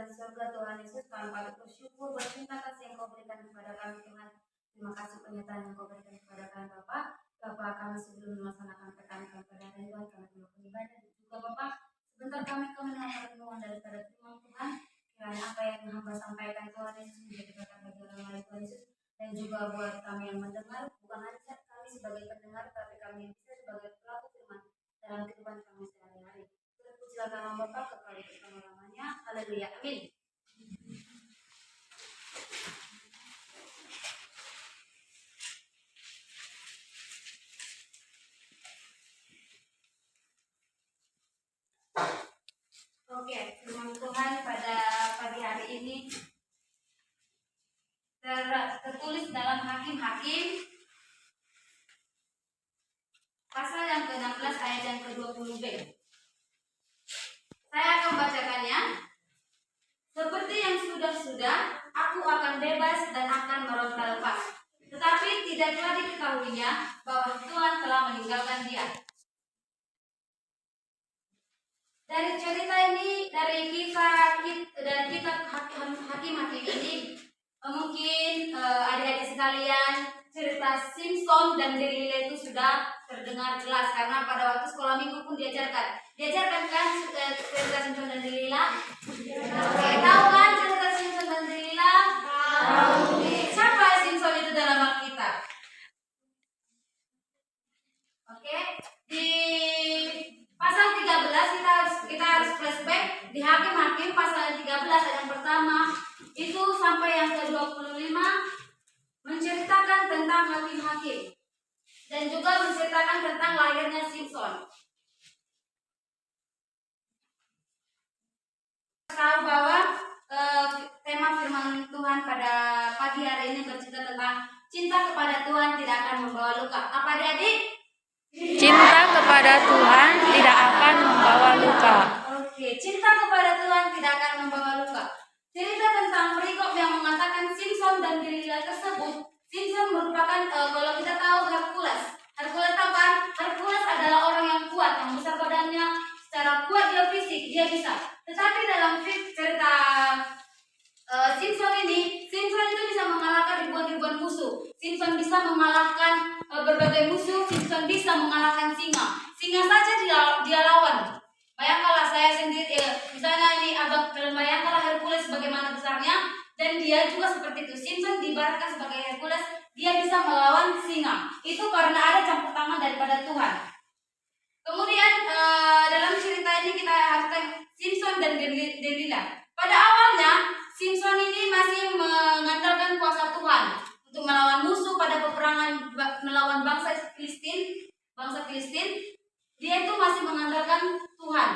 kerajaan surga Tuhan Yesus, kami patut bersyukur berterima kasih yang kau berikan kepada kami Tuhan. Terima kasih penyertaan yang kau berikan kepada kami Bapak. Bapak, kami sebelum melaksanakan pertanyaan kami pada hari Tuhan, kami melakukan ibadah juga Bapak. Sebentar kami mendengar renungan daripada firman Tuhan. Kiranya apa yang hamba sampaikan Tuhan Yesus menjadi berkat bagi orang lain Tuhan Yesus, dan juga buat kami yang mendengar, bukan hanya kami sebagai pendengar, tapi kami bisa sebagai pelaku firman dalam kehidupan kami sehari-hari. Terpujilah nama Bapa, kekal selama-lamanya. Haleluya, amin. Oke, firman Tuhan pada pagi hari ini tertulis dalam Hakim-Hakim pasal yang ke-16 ayat yang ke-20b. Saya akan bacakannya. Seperti yang sudah-sudah, aku akan bebas dan akan meronta lepas. Tetapi tidak telah diketahuinya bahwa Tuhan telah meninggalkan dia. Dari cerita ini, dari kitab Hakim-Hakim ini, mungkin adik-adik sekalian, cerita Simson dan Delila itu sudah terdengar jelas karena pada waktu sekolah minggu pun diajarkan kan cerita Simson dan Delila. Oke, tahu kan cerita Simson dan Delila? Tahu. Siapa Simson itu dalam Alkitab? Oke, di pasal 13 kita harus flashback di Hakim-Hakim pasal 13 ayat yang pertama itu sampai yang ke-25 menceritakan tentang hakim-hakim dan juga menceritakan tentang lahirnya Simson. Tahu bahwa tema firman Tuhan pada pagi hari ini bercerita tentang cinta kepada Tuhan tidak akan membawa luka. Apa adik-adik? Cinta kepada Tuhan tidak akan membawa luka. Oke, cinta kepada Tuhan tidak akan membawa luka. Cerita tentang perikop yang mengatakan Simson dan Delila tersebut. Simson merupakan kalau kita tahu Hercules. Hercules tahu kan? Hercules adalah orang yang kuat, yang besar badannya, secara kuat dia fisik, dia bisa. Tetapi dalam cerita Simson itu bisa mengalahkan ribuan-ribuan musuh. Simson bisa mengalahkan berbagai musuh. Simson bisa mengalahkan singa. Singa saja dia lawan. Bayangkanlah saya sendiri, misalnya ini abang, bayangkanlah Hercules bagaimana besarnya, dan dia juga seperti itu. Simson diibaratkan sebagai Hercules, dia bisa melawan singa. Itu karena ada campur tangan daripada Tuhan. Kemudian dalam cerita ini kita harus Simson dan Delila. Pada awalnya Simson ini masih mengandalkan kuasa Tuhan untuk melawan musuh pada peperangan melawan bangsa Filistin. Dia itu masih mengandalkan Tuhan.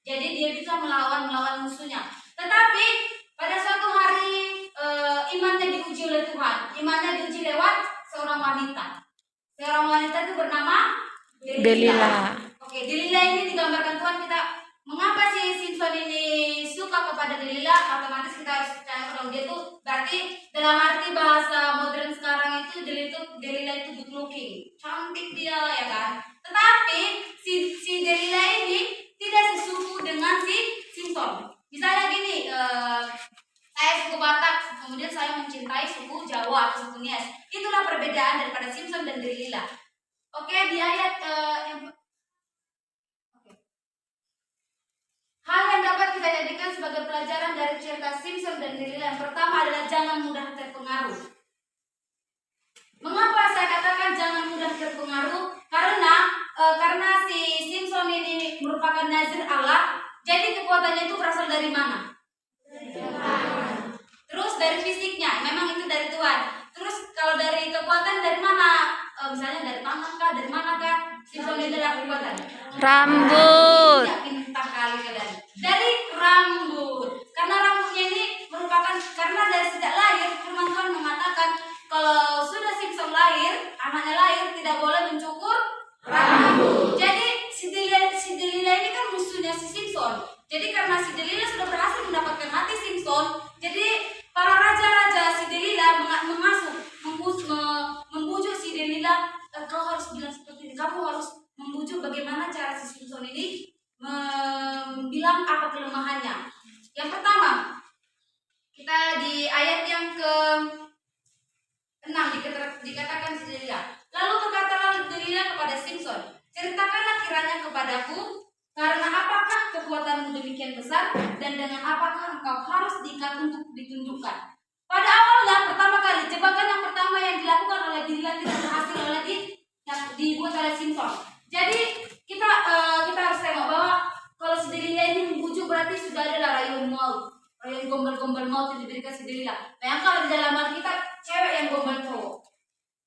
Jadi dia bisa melawan musuhnya. Tetapi pada suatu hari imannya diuji oleh Tuhan. Imannya diuji lewat seorang wanita. Seorang wanita itu bernama Delila. Oke, Delila ini digambarkan Tuhan kita. Mengapa si Simson ini suka kepada Delila? Otomatis kita harus percaya kalau dia itu berarti dalam arti bahasa modern sekarang itu Delila itu good looking, cantik dia ya kan. Tetapi si Delila ini tidak sesuku dengan si Simson. Misalnya gini, saya suku Batak, kemudian saya mencintai suku Jawa atau suku Nias. Itulah perbedaan daripada Simson dan Delila. Oke, di ayat hal yang dapat kita jadikan sebagai pelajaran dari cerita Simson dan Delila yang pertama adalah jangan mudah terpengaruh. Mengapa saya katakan jangan mudah terpengaruh? Karena si Simson ini merupakan nazir Allah, jadi kekuatannya itu berasal dari mana? Terus dari fisiknya, memang itu dari Tuhan. Terus kalau dari kekuatan dari mana? Misalnya dari tangan kah? Dari mana kah? Simson ini adalah kekuatan. Rambut. Ya, pintar kali kalian. Dari rambut. Karena rambutnya ini merupakan karena dari sejak lahir firman Tuhan mengatakan kalau sudah Simson lahir, anaknya lahir tidak boleh mencukur rambut. Jadi si Delila ini kan musuhnya si Simson. Jadi karena si Delila sudah berhasil mendapatkan hati Simson, jadi para raja-raja si Delila membujuk si Delila, kau harus bilang seperti ini, kamu harus membujuk bagaimana cara si Simson ini bilang apa kelemahannya. Yang pertama, kita di ayat yang ke-6 dikatakan si Delilah. Lalu berkatalah Delilah kepada Simson, ceritakanlah kiranya kepadaku, karena apakah kekuatanmu demikian besar, dan dengan apakah engkau harus diikat untuk ditunjukkan. Pada awalnya pertama kali jebakan yang pertama yang dilakukan oleh Delilah tidak berhasil oleh yang dibuat oleh Simson. Jadi kita harus tengok bahwa kalau si Delilah ini membujuk berarti sudah ada rayuan maut, rayuan gombal-gombal maut yang diberikan si Delilah. Nah, kalau di dalam Alkitab cewek yang gombal cowok,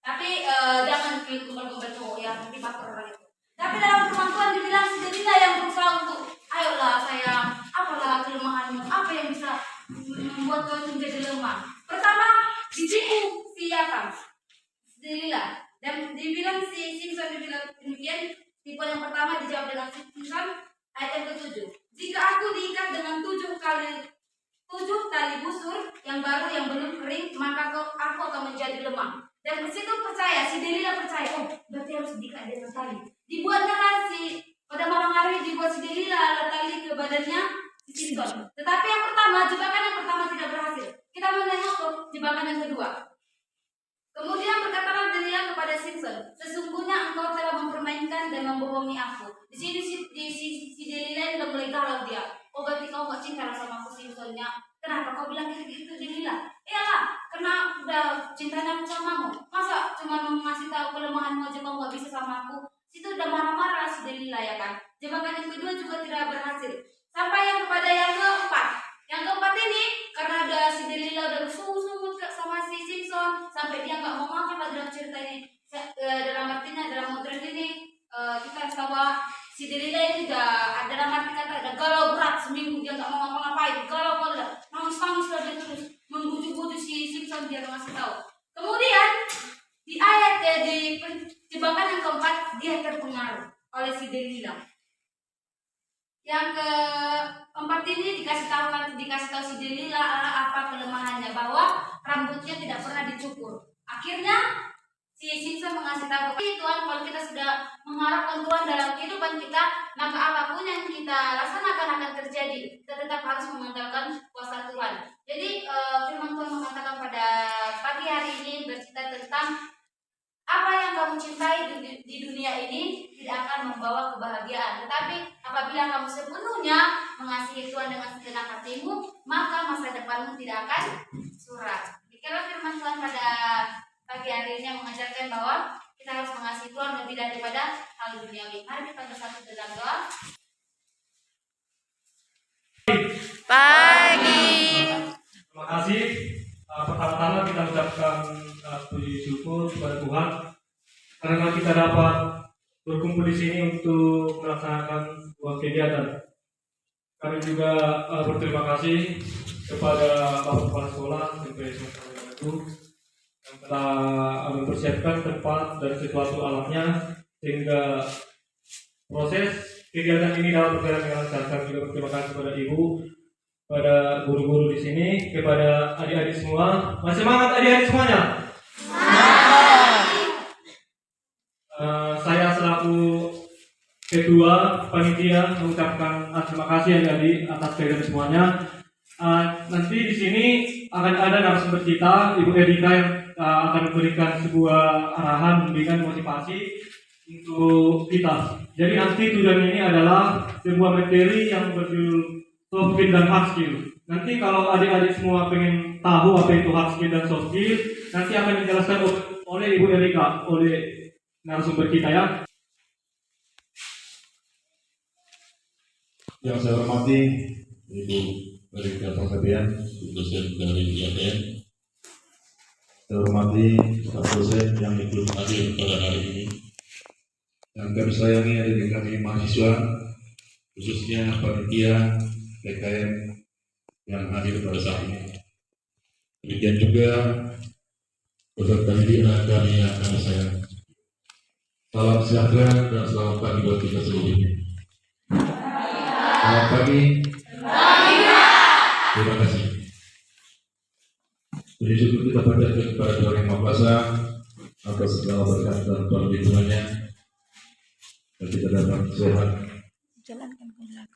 tapi jangan gombal-gombal cowok ya, nanti baper orang itu. Tapi dalam firman Tuhan dibilang si Delilah yang berusaha untuk, ayolah sayang, apalah kelemahanmu, apa yang bisa membuat kau menjadi lemah. Pertama ditipu si Delilah, dan dibilang si Simson dibilang demikian. Tipuan yang pertama dijawab dengan Simson ayat yang ke-7. Jika aku diikat dengan 7 tali busur yang baru yang belum kering, maka aku akan menjadi lemah. Dan disitu percaya, si Delilah percaya, oh berarti harus diikat dengan tali. Dibuatnya kan pada malam hari dibuat si Delilah alat tali ke badannya si Simson. Tetapi yang pertama, jebakan yang pertama tidak berhasil. Kita menengok ke jebakan yang kedua. Kemudian berkatalah Delilah kepada Simson, sesungguhnya engkau telah mempermainkan dan membohongi aku. Di sini si Delilah sudah mulai galau dia. Oh berarti kau gak cinta sama aku Simsonnya. Kenapa kau bilang gitu Delilah? Iyalah, karena udah cintanya aku samamu. Masa cuma ngasih tahu kelemahanmu aja kau gak bisa sama aku? Situ udah marah-marah si Delilah ya kan. Jebakan yang kedua juga tidak berhasil. Sampai yang kepada yang keempat. Yang keempat ini karena ada si Delilah udah sumut sama si Simson sampai dia nggak mau makan lah dalam cerita ini. Dalam artinya dalam motret ini kita harus tahu bahwa si Delilah ini udah dalam arti kata ada galau berat seminggu dia nggak mau ngapa-ngapain, galau banget, nangis lah dia terus membujuk-bujuk si Simson dia ngasih tahu. Kemudian di ayat di jebakan yang keempat dia terpengaruh oleh si Delilah. Yang keempat ini dikasih tahu si Delilah apa kelemahannya, bahwa rambutnya tidak pernah dicukur. Akhirnya si Simson mengasih tahu, Tuhan, kalau kita sudah mengharapkan Tuhan dalam kehidupan kita, maka apapun yang kita laksanakan akan terjadi. Kita tetap harus mengandalkan kuasa Tuhan. Jadi firman Tuhan mengatakan pada pagi hari ini bercerita tentang apa yang kamu cintai di dunia ini tidak akan membawa kebahagiaan. Tetapi apabila kamu sepenuhnya mengasihi Tuhan dengan segenap hatimu, maka masa depanmu tidak akan suram. Demikianlah firman Tuhan pada pagi hari ini yang mengajarkan bahwa kita harus mengasihi Tuhan lebih daripada hal duniawi. Mari kita bersatu dalam doa. Pagi. Terima kasih. Pertama-tama kita ucapkan puji syukur kepada Tuhan karena kita dapat berkumpul di sini untuk melaksanakan sebuah kegiatan. Kami juga berterima kasih kepada Bapak Kepala Sekolah SMP itu yang telah mempersiapkan tempat dan sesuatu alatnya sehingga proses kegiatan ini dapat berjalan dengan lancar. Kami juga berterima kasih kepada Ibu, pada guru-guru di sini, kepada adik-adik semua. Masih semangat adik-adik semuanya? Saya selaku ketua panitia mengucapkan terima kasih adik-adik atas kegiatan semuanya. Nanti di sini akan ada narasumber kita, Ibu Erika, yang akan memberikan sebuah arahan, memberikan motivasi untuk kita. Jadi nanti tujuan ini adalah sebuah materi yang berjudul soft skill dan hard skill. Nanti kalau adik-adik semua pengen tahu apa itu hard skill dan soft skill, nanti akan dijelaskan oleh Ibu Erika, oleh narasumber kita ya. Yang saya hormati Ibu Erika Panggabean, dosen dari IATN. Saya hormati Pak dosen yang ikut hadir pada hari ini. Yang kami sayangi adik kami mahasiswa, khususnya panitia PKM yang hadir pada saat ini. Demikian juga peserta didik kami yang kami sayang. Salam sejahtera dan selamat pagi buat kita seluruhnya. Selamat pagi. Terima kasih. Puji syukur kita panjatkan kepada Tuhan Yang Maha Kuasa atas segala berkat dan perlindungannya, dan kita dapat sehat,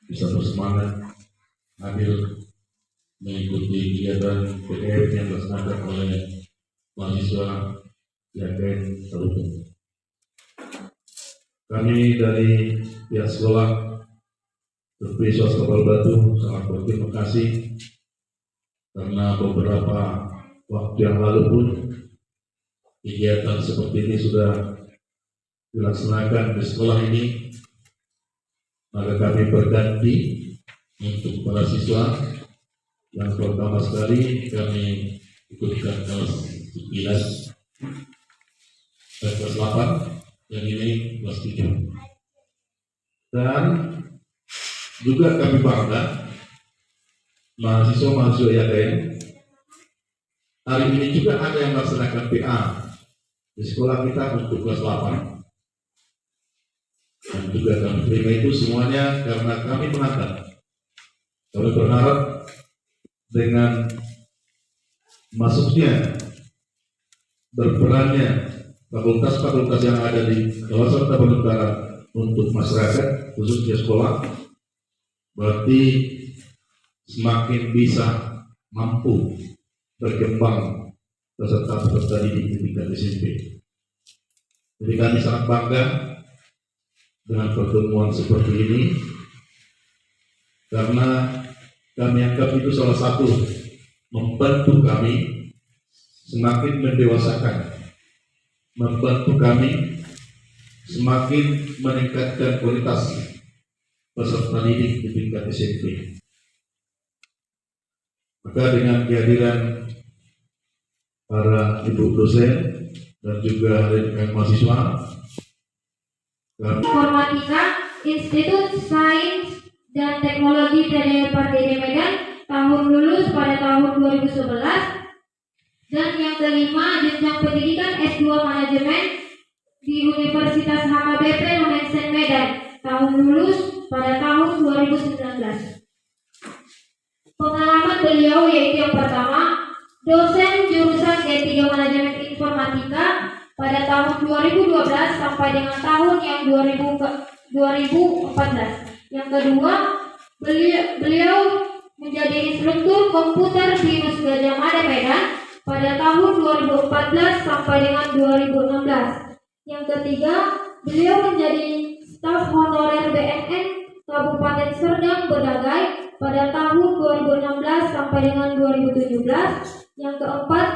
bisa bersemangat, ambil mengikuti kegiatan PKM yang dilaksanakan oleh mahasiswa YKN Tarutung. Kami dari pihak sekolah TP Swasta Batu sangat berterima kasih karena beberapa waktu yang lalu pun kegiatan seperti ini sudah dilaksanakan di sekolah ini, maka kami berganti untuk para siswa. Yang pertama sekali kami ikutkan kelas 9 dan kelas 8, yang ini kelas 7. Dan juga kami bangga mahasiswa-mahasiswa YKN hari ini juga ada yang melaksanakan PA di sekolah kita untuk kelas 8. Dan juga kami terima itu semuanya karena kami mengatakan, kami berharap dengan masuknya berperannya fakultas-fakultas yang ada di kawasan Tapanuli Utara untuk masyarakat khususnya sekolah, berarti semakin bisa mampu berkembang peserta-peserta didik di tingkat SMP. Jadi kami sangat bangga dengan pertemuan seperti ini karena kami anggap itu salah satu membantu kami semakin mendewasakan, membantu kami semakin meningkatkan kualitas peserta didik di tingkat SMP. Maka dengan kehadiran para ibu dosen dan juga rekan mahasiswa, Informatika Institut Sains dan Teknologi PDIP Medan tahun lulus pada tahun 2011, dan yang kelima jenjang pendidikan S2 Manajemen di Universitas HKBP Nomensen Medan tahun lulus pada tahun 2019. Pengalaman beliau yaitu yang pertama, dosen jurusan D3 Manajemen Informatika pada tahun 2012 sampai dengan tahun yang 2014. Yang kedua, beliau menjadi instruktur komputer di Unus Gajah Mada Medan pada tahun 2014 sampai dengan 2016. Yang ketiga, beliau menjadi staf honorer BNN Kabupaten Serdang Bedagai pada tahun 2016 sampai dengan 2017. Yang keempat,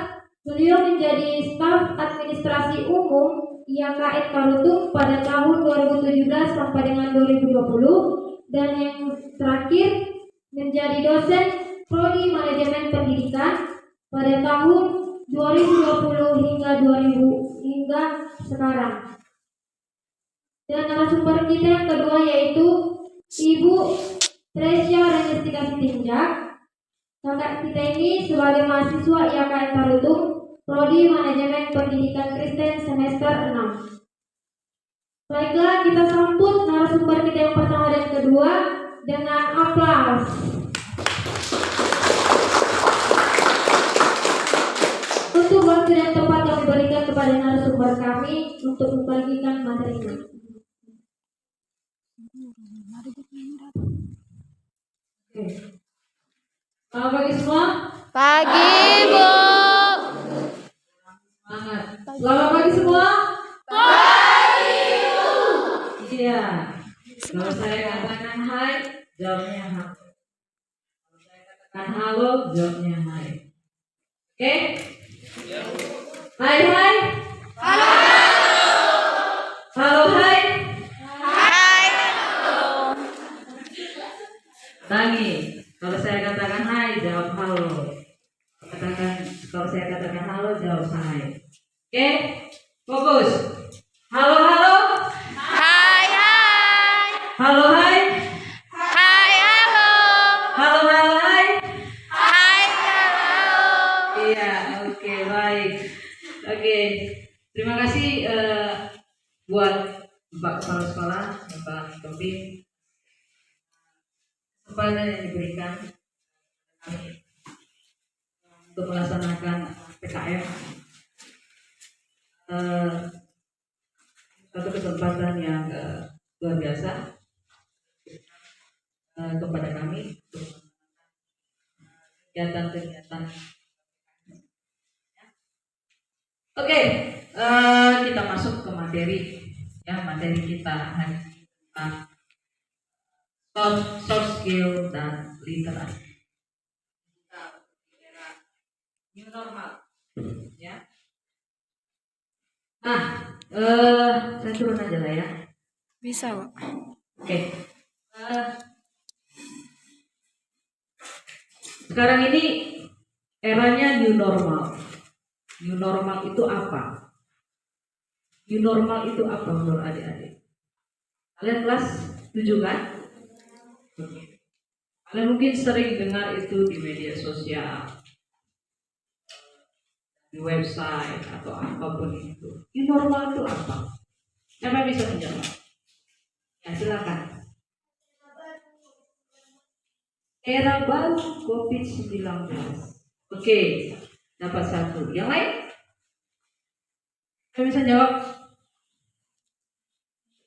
beliau menjadi staf administrasi umum YKN Tarutung pada tahun 2017 sampai dengan 2020. Dan yang terakhir, menjadi dosen Prodi Manajemen Pendidikan pada tahun 2020 hingga sekarang. Dan narasumber kita yang kedua yaitu Ibu Tresya Renestika Sitinjak. Kakak kita ini sebagai mahasiswa YKN Tarutung Prodi Manajemen Pendidikan Kristen semester 6. Baiklah, kita sambut narasumber kita yang pertama dan kedua dengan aplaus. Untuk waktu dan tempat kami berikan kepada narasumber kami untuk membagikan materinya. Selamat pagi semua. Pagi, Bu. Semangat. Selamat pagi semua. Iya. Kalau saya katakan hai, jawabnya hai. Kalau saya katakan halo, jawabnya hai. Oke? Hai hai. Halo hai. Tangi. Kalau saya katakan hai, jawab halo. Kalau saya katakan halo, jawab hai. Oke? Fokus. Halo halo. Hai, hai. Halo hai. Hai, halo. Halo halo hai. Hai, halo. Iya, oke, baik. Oke, terima kasih buat Bapak Kepala Sekolah, Bapak Topik, kesempatan yang diberikan kami untuk melaksanakan PKM. Satu kesempatan yang luar biasa kepada kami kegiatan-kegiatan. Oke, kita masuk ke materi kita hari ini tentang soft skill dan literasi. Kita di era new normal, ya. Nah, saya turun aja lah ya. Bisa, Pak. Oke. Sekarang ini eranya new normal. New normal itu apa? New normal itu apa menurut adik-adik? Kalian kelas 7 kan? Oke. Kalian mungkin sering dengar itu di media sosial, di website atau apapun itu. New normal itu apa? Siapa yang bisa menjawab? Ya, silakan. Era baru COVID-19. Oke, dapat satu. Yang lain? Siapa bisa jawab?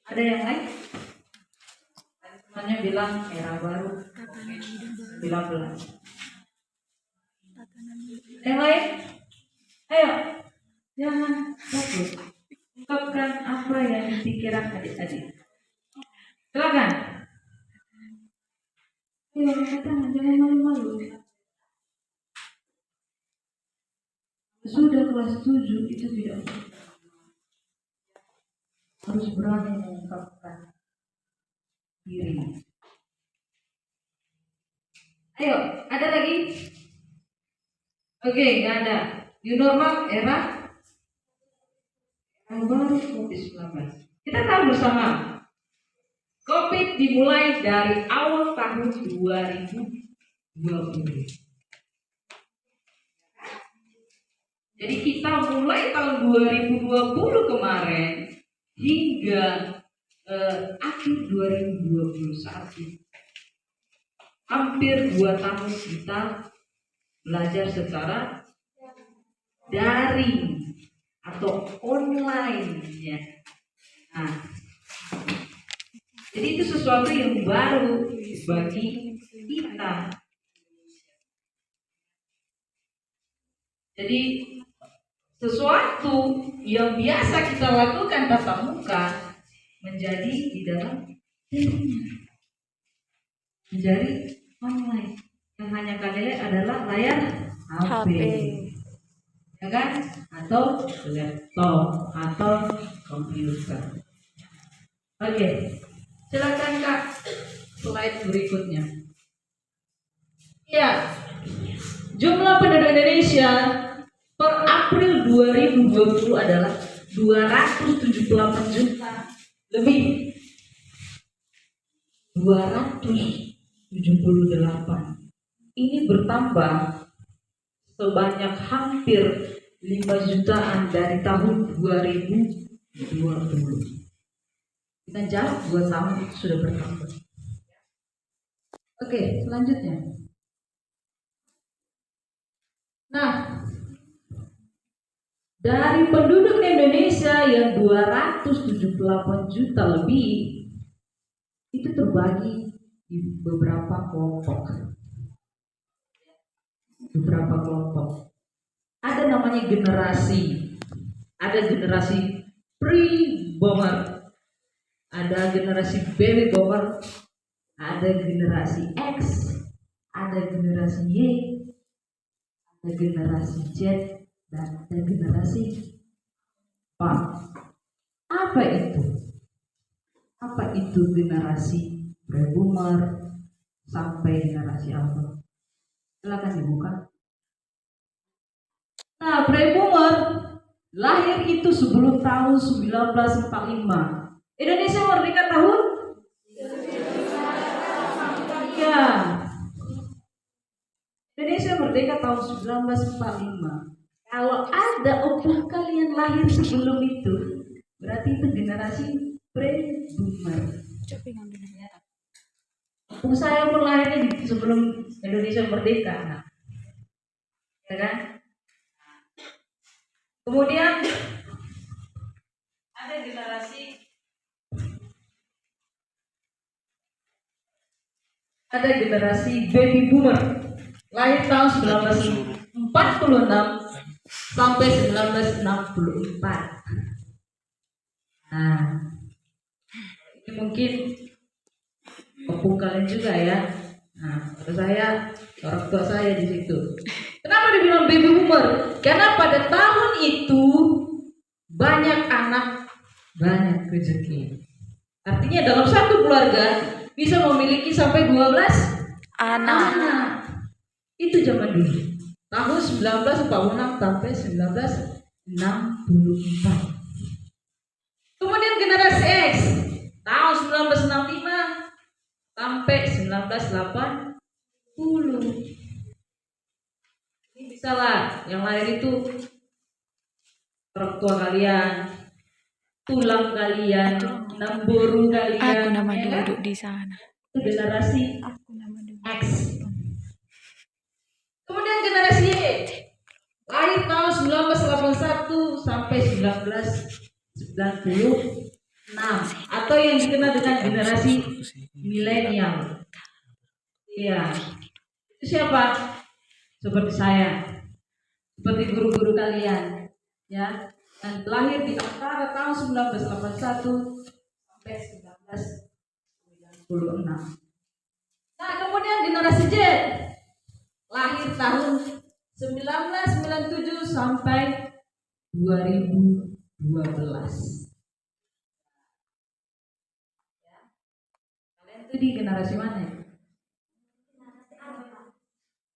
Ada yang lain? Semuanya bilang era baru COVID-19. Yang lain? Ayo, jangan takut. Ungkapkan apa yang dipikiran adik-adik. Silakan. Ayo, katakan, jangan malu-malu. Sudah kelas 7 itu tidak harus berani mengungkapkan diri. Ayo, ada lagi? Oke, nggak ada. New normal era yang baru COVID-19. Kita tahu bersama, COVID dimulai dari awal tahun 2020. Jadi kita mulai tahun 2020 kemarin hingga akhir 2021. Hampir 2 tahun kita belajar secara daring atau online ya. Nah, jadi itu sesuatu yang baru bagi kita. Jadi sesuatu yang biasa kita lakukan tatap muka menjadi di dalam dirinya, menjadi online. Yang hanya kalian lihat adalah layar HP. Ya kan? Atau laptop atau komputer. Oke, silakan Kak, slide berikutnya. Ya, jumlah penduduk Indonesia per April 2020 adalah 278 juta lebih. 278. Ini bertambah sebanyak hampir 5 jutaan dari tahun 2020. Kita jawab 2 tahun sudah bertambah. Oke, selanjutnya. Nah, dari penduduk Indonesia yang 278 juta lebih, itu terbagi di beberapa kelompok. Ada namanya generasi. Ada generasi pre-boomer, ada generasi baby boomer, ada generasi X, ada generasi Y, ada generasi Z, dan ada generasi Y. Apa itu? Apa itu generasi pre-boomer sampai generasi apa? Silakan dibuka. Nah, pre-boomer lahir itu sebelum tahun 1945. Indonesia merdeka tahun? Ya. Indonesia merdeka tahun 1945. Kalau ada opah kalian lahir sebelum itu, berarti itu generasi pre-boomer. Saya pun lahirnya sebelum Indonesia merdeka, nah. Ya kan? Kemudian ada generasi baby boomer. lahir tahun 1946 sampai 1964. Nah, ini mungkin opung kalian juga ya. Nah, pada saya, orang tua saya di situ. Kenapa dibilang baby boomer? Karena pada tahun itu banyak anak, banyak rezeki. Artinya dalam satu keluarga bisa memiliki sampai 12 anak. Itu zaman dulu. Tahun 1946 sampai 1964. Kemudian generasi X tahun 1965 sampai 1980. Ini bisa lah yang lahir itu orang tua kalian, tulang kalian, namburu kalian. Aku nama ya kan? duduk di sana. Itu generasi Aku nama duduk. X. Kemudian generasi Y lahir tahun 1981 sampai 1996 atau yang dikenal dengan generasi milenial. Iya. Itu siapa? Seperti saya, seperti guru-guru kalian, ya. Dan lahir di antara tahun 1981 sampai 1996. Nah, kemudian generasi Z lahir tahun 1997 sampai 2012. Ya. Kalian itu di generasi mana ya?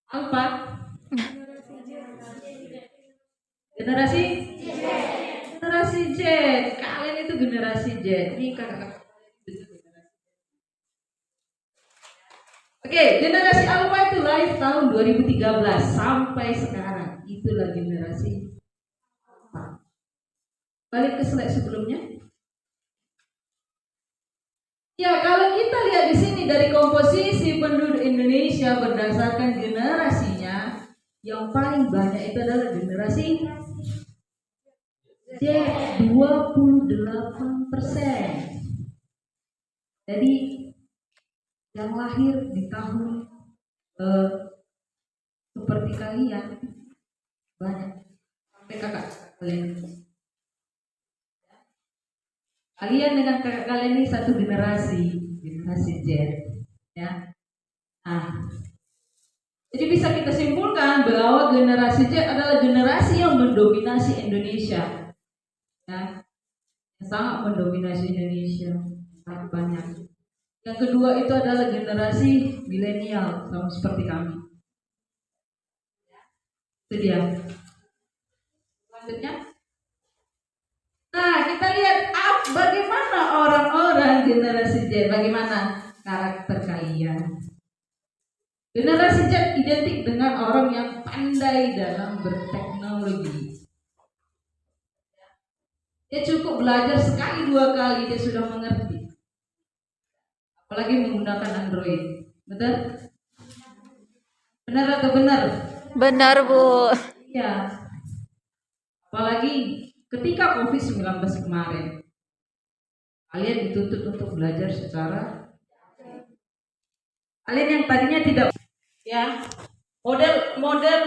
Apa? Generasi Z. Kalian itu generasi Z. Ini kakak. Oke, generasi Alpha itu lahir tahun 2013 sampai sekarang. Itulah generasi Alpha. Balik ke slide sebelumnya. Ya, kalau kita lihat di sini dari komposisi penduduk Indonesia berdasarkan generasinya, yang paling banyak itu adalah generasi Z, 28%. Jadi yang lahir di tahun seperti kalian banyak, sampai kakak kalian. Kalian dengan kakak kalian ini satu generasi Z, ya. Nah, jadi bisa kita simpulkan bahwa generasi Z adalah generasi yang mendominasi Indonesia, ya, yang sangat mendominasi Indonesia, sangat banyak. Yang kedua itu adalah generasi milenial, sama seperti kami. Itu dia. Selanjutnya. Nah, kita lihat bagaimana orang-orang generasi Z, bagaimana karakter kalian. Generasi Z identik dengan orang yang pandai dalam berteknologi. Dia cukup belajar sekali dua kali dia sudah mengerti. Apalagi menggunakan Android. Betul? Benar atau benar? Benar, Bu. Ya. Apalagi ketika COVID-19 kemarin, kalian dituntut untuk belajar secara kalian yang tadinya tidak, ya, model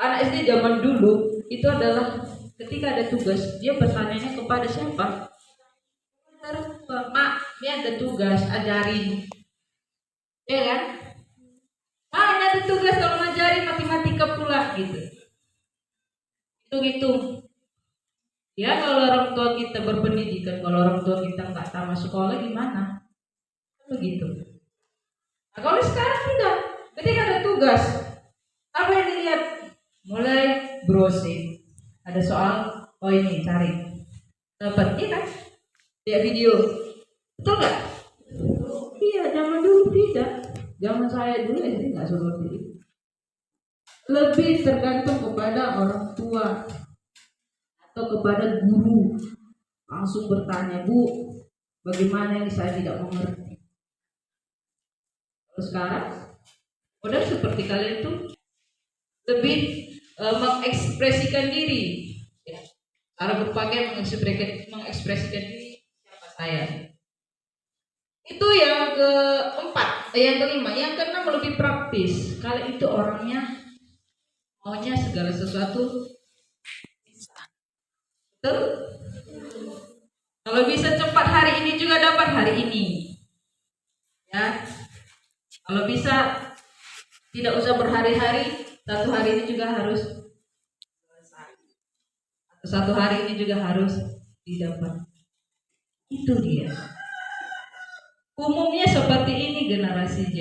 anak SD zaman dulu itu adalah ketika ada tugas dia bertanya kepada siapa? Mak, ini ada tugas, ajarin, ya kan? Ini ada tugas kalau ngajarin matematika pula gitu. Hitung-hitung. Ya kalau orang tua kita berpendidikan, kalau orang tua kita nggak tamat sekolah gimana? Begitu. Nah kalau sekarang tidak, ketika ada tugas, apa yang dilihat? Mulai browsing, ada soal, oh ini cari, dapat, iya kan? Lihat video, betul nggak? Iya, zaman dulu tidak, zaman saya dulu SD nggak seperti itu. Lebih tergantung kepada orang tua atau kepada guru, langsung bertanya, Bu, bagaimana ini saya tidak mengerti. Kalau sekarang, udah seperti kalian tuh lebih mengekspresikan diri, ya. Cara berpakaian mengekspresikan diri siapa saya. Itu yang keempat, yang kelima, yang keenam lebih praktis. praktis. Kalian itu orangnya maunya segala sesuatu betul? Kalau bisa cepat hari ini juga dapat hari ini. Ya. Kalau bisa tidak usah berhari-hari, satu hari ini juga harus selesai. Satu hari ini juga harus didapat. Itu dia. Umumnya seperti ini generasi Z.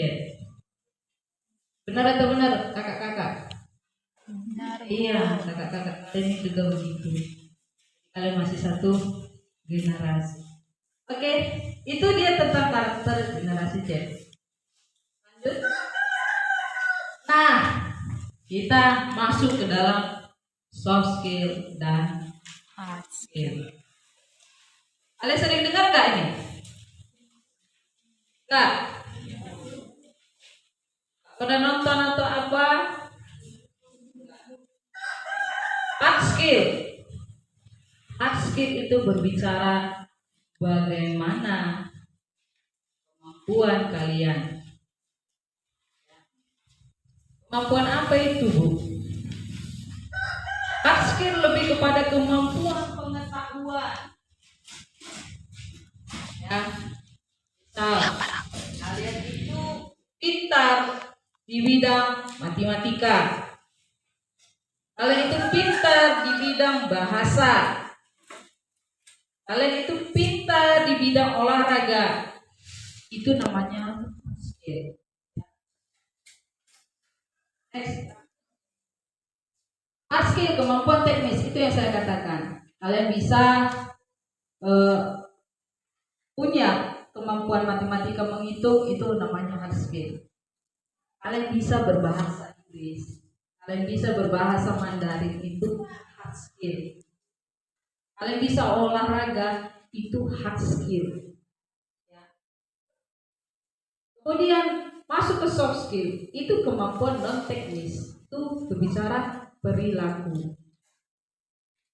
Benar atau benar, kakak-kakak? Benar. Iya, kakak-kakak ini juga begitu. Kalian masih satu generasi. Oke, itu dia tentang karakter generasi Z. Lanjut. Nah, kita masuk ke dalam soft skill dan Hard skill. Kalian sering dengar nggak ini? Nggak? Pernah nonton atau apa? Hard skill. Hard skill itu berbicara bagaimana kemampuan kalian. Kemampuan apa itu, Bu? Hard skill lebih kepada kemampuan pengetahuan. Ya. Misal, kalian itu pintar di bidang matematika. Kalian itu pintar di bidang bahasa. Kalian itu pintar di bidang olahraga. Itu namanya skill. Next. Hard skill, kemampuan teknis, itu yang saya katakan. Kalian bisa punya kemampuan matematika menghitung, itu namanya hard skill. Kalian bisa berbahasa Inggris, kalian bisa berbahasa Mandarin, itu hard skill. Kalian bisa olahraga, itu hard skill. Ya. Kemudian masuk ke soft skill, itu kemampuan non teknis, itu berbicara perilaku.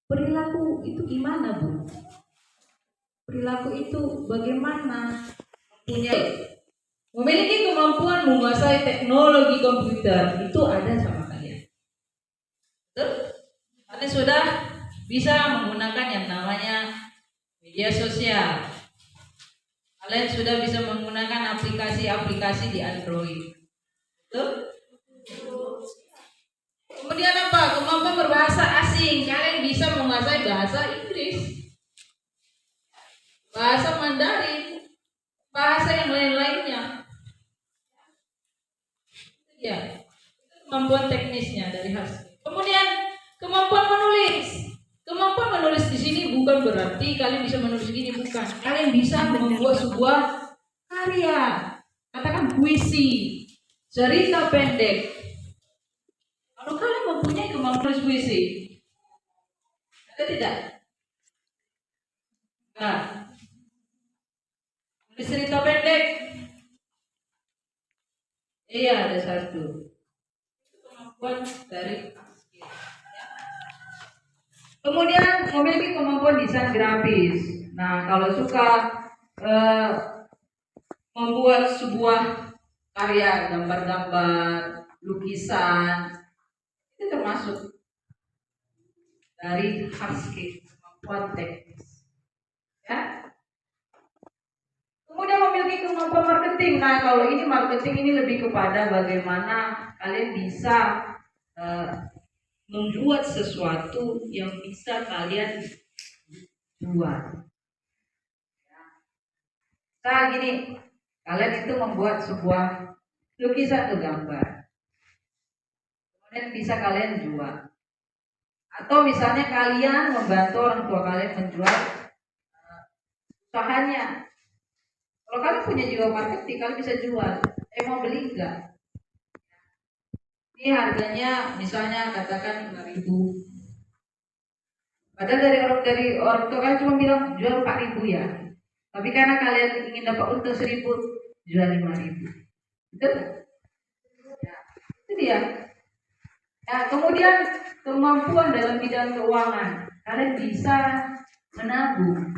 Perilaku itu gimana, Bu? Perilaku itu bagaimana memiliki kemampuan menguasai teknologi komputer, itu ada sama kalian. Betul? Kalian sudah bisa menggunakan yang namanya media sosial. Kalian sudah bisa menggunakan aplikasi-aplikasi di Android. Betul? Kemudian apa? Kemampuan berbahasa asing. Kalian bisa menguasai bahasa Inggris, bahasa Mandarin, bahasa yang lain-lainnya. Ya, kemampuan teknisnya dari hasil. Kemudian kemampuan menulis. Kemampuan menulis di sini bukan berarti kalian bisa menulis gini, bukan. Kalian bisa membuat sebuah karya. Katakan puisi, cerita pendek. Kalau kalian mempunyai kemampuan menulis puisi, ada tidak? Nah, menulis cerita pendek. Iya, ada satu. Kemampuan dari skill. Kemudian memiliki kemampuan desain grafis. Nah, kalau suka membuat sebuah karya, gambar-gambar, lukisan, itu termasuk dari hard skill, kemampuan teknis. Ya. Kemudian memiliki kemampuan marketing. Nah, kalau ini marketing ini lebih kepada bagaimana kalian bisa membuat sesuatu yang bisa kalian buat. Nah, gini, kalian itu membuat sebuah lukisan atau gambar, kemudian bisa kalian jual. Atau misalnya kalian membantu orang tua kalian menjual usahanya. Kalau kalian punya jiwa marketing, kalian bisa jual. Mau beli enggak? Ini harganya misalnya katakan 5.000. Padahal dari orang tua kalian cuma bilang jual 4.000 ya. Tapi karena kalian ingin dapat untung 1.000, jual 5.000. Betul? Ya, itu dia. Nah, kemudian kemampuan dalam bidang keuangan. Kalian bisa menabung.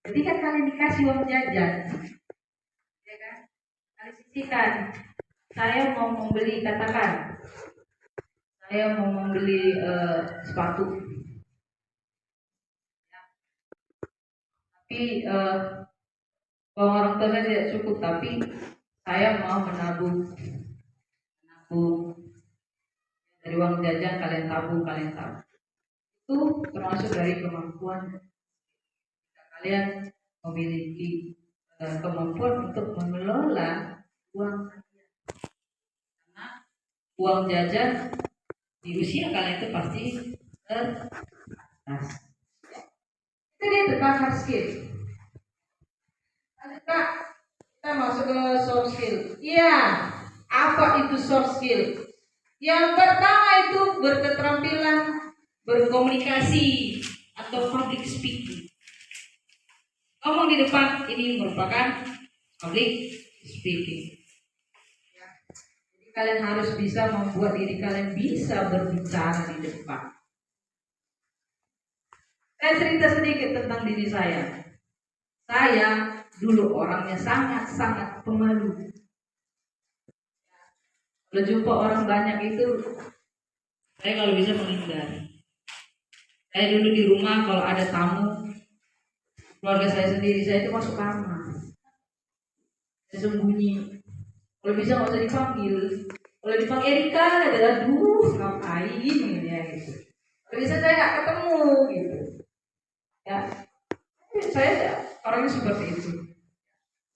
Jadi kan kalian dikasih uang jajan, ya kan? Kalian sisihkan. saya mau membeli, katakan saya mau membeli sepatu, tapi uang orang tua saya tidak cukup, tapi saya mau menabung dari uang jajan, kalian tabung. Itu termasuk dari kemampuan kalian memiliki kemampuan untuk mengelola uang kalian. Karena uang jajan di usia kalian itu pasti terbatas. Itu dia tentang hard skill. Lanjut Kak, kita masuk ke soft skill. Iya, apa itu soft skill? Yang pertama itu berketerampilan berkomunikasi atau public speaking. Ngomong di depan ini merupakan public speaking. Jadi kalian harus bisa membuat diri kalian bisa berbicara di depan. Saya cerita sedikit tentang diri saya. Saya dulu orangnya sangat pemalu. Kalau jumpa orang banyak itu, saya kalau bisa menghindar. Saya dulu di rumah kalau ada tamu, keluarga saya sendiri, saya itu masuk kamar. Saya sembunyi. Kalau bisa nggak usah dipanggil. Kalau dipanggil Erika, adalah ngapain ini ya gitu. Kalau bisa saya nggak ketemu gitu. Ya, saya orangnya seperti itu.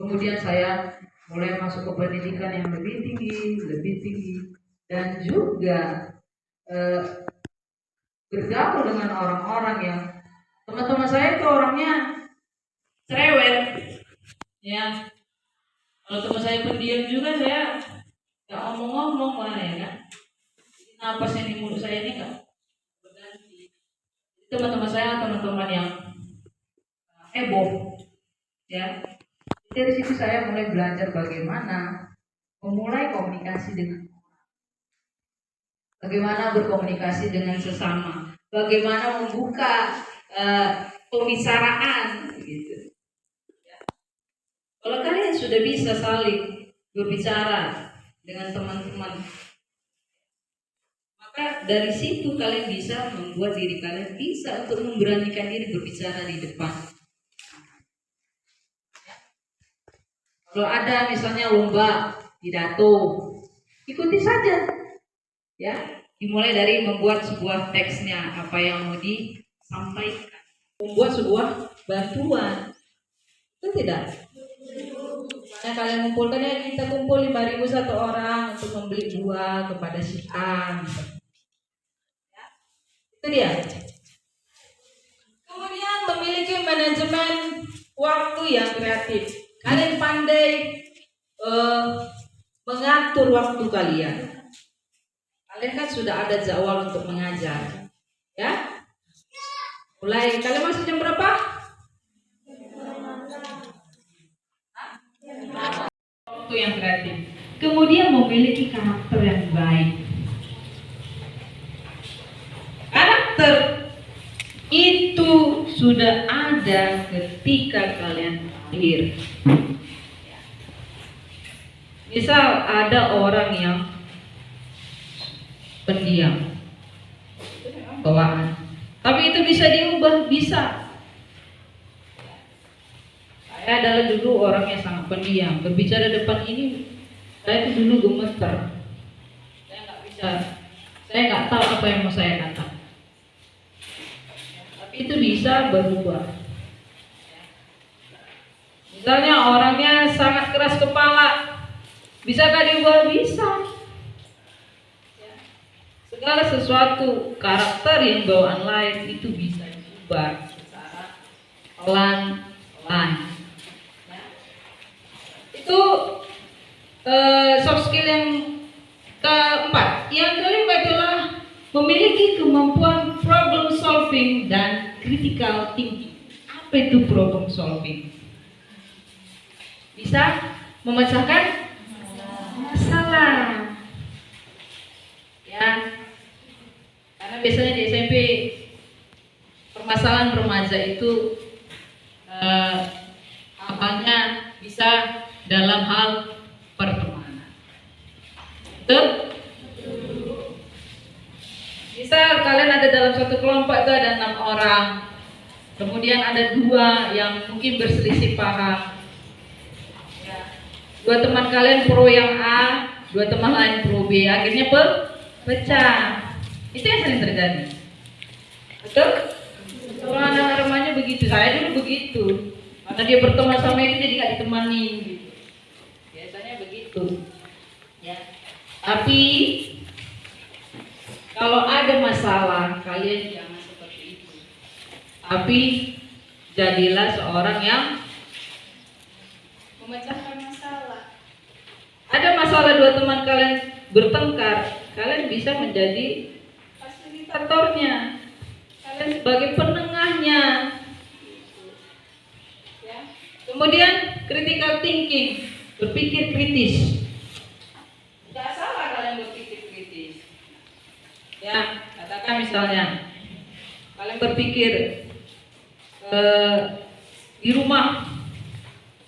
Kemudian saya mulai masuk ke pendidikan yang lebih tinggi, dan juga bergaul dengan orang-orang yang teman-teman saya itu orangnya cerewet, ya. Kalau teman saya pendiam juga, saya nggak ngomong-ngomong lah ya kan. Napas yang di mulut saya ini nggak berganti. Teman-teman saya teman-teman yang heboh, ya. Dari situ saya mulai belajar bagaimana memulai komunikasi dengan orang, bagaimana berkomunikasi dengan sesama, bagaimana membuka pembicaraan, gitu. Ya. Kalau kalian sudah bisa saling berbicara dengan teman-teman, maka dari situ kalian bisa membuat diri kalian bisa untuk memberanikan diri berbicara di depan. Kalau ada misalnya lomba pidato, ikuti saja, ya. Dimulai dari membuat sebuah teksnya, apa yang mau disampaikan, membuat sebuah bantuan, itu tidak. Nah, kalian kumpulkan ya, kita kumpul 5.000 satu orang untuk membeli buah kepada si A, ya. Itu dia. Kemudian memiliki manajemen waktu yang kreatif. Kalian pandai mengatur waktu kalian. Kalian kan sudah ada jadwal untuk mengajar, ya. Mulai kalian masuk jam berapa? Waktu yang kreatif. Kemudian memiliki karakter yang baik. Karakter itu sudah ada ketika kalian lahir. Misal ada orang yang pendiam, bawaan, tapi itu bisa diubah, bisa. Saya adalah dulu orang yang sangat pendiam, berbicara depan ini saya itu dulu gemeter. Saya nggak bisa, saya nggak tahu apa yang mau saya katakan. Tapi itu bisa berubah. Misalnya orangnya sangat keras kepala, bisakah diubah? Bisa. Segala sesuatu karakter yang bawaan lain itu bisa diubah secara pelan-pelan. Itu soft skill yang keempat. Yang kelima adalah memiliki kemampuan problem solving dan critical thinking. Apa itu problem solving? Bisa memecahkan masalah, ya. Karena biasanya di SMP permasalahan remaja itu apanya bisa dalam hal pertemanan. Betul? Misal kalian ada dalam satu kelompok itu ada 6 orang, kemudian ada 2 yang mungkin berselisih paham. Ya. 2 teman kalian pro yang A, 2 teman lain pro B, akhirnya pecah. Itu yang sering terjadi. Betul? Kalau anak remaja begitu, saya dulu begitu. Karena dia berteman sama itu jadi nggak ditemani. Gitu. Biasanya begitu. Ya. Tapi kalau ada masalah, kalian jangan seperti itu. Tapi jadilah seorang yang memecahkan masalah. Ada masalah 2 teman kalian bertengkar, kalian bisa menjadi fasilitatornya. Kalian sebagai penengahnya. Ya. Kemudian critical thinking, berpikir kritis. Tidak salah kalian berpikir kritis. Ya, katakan misalnya kalian berpikir di rumah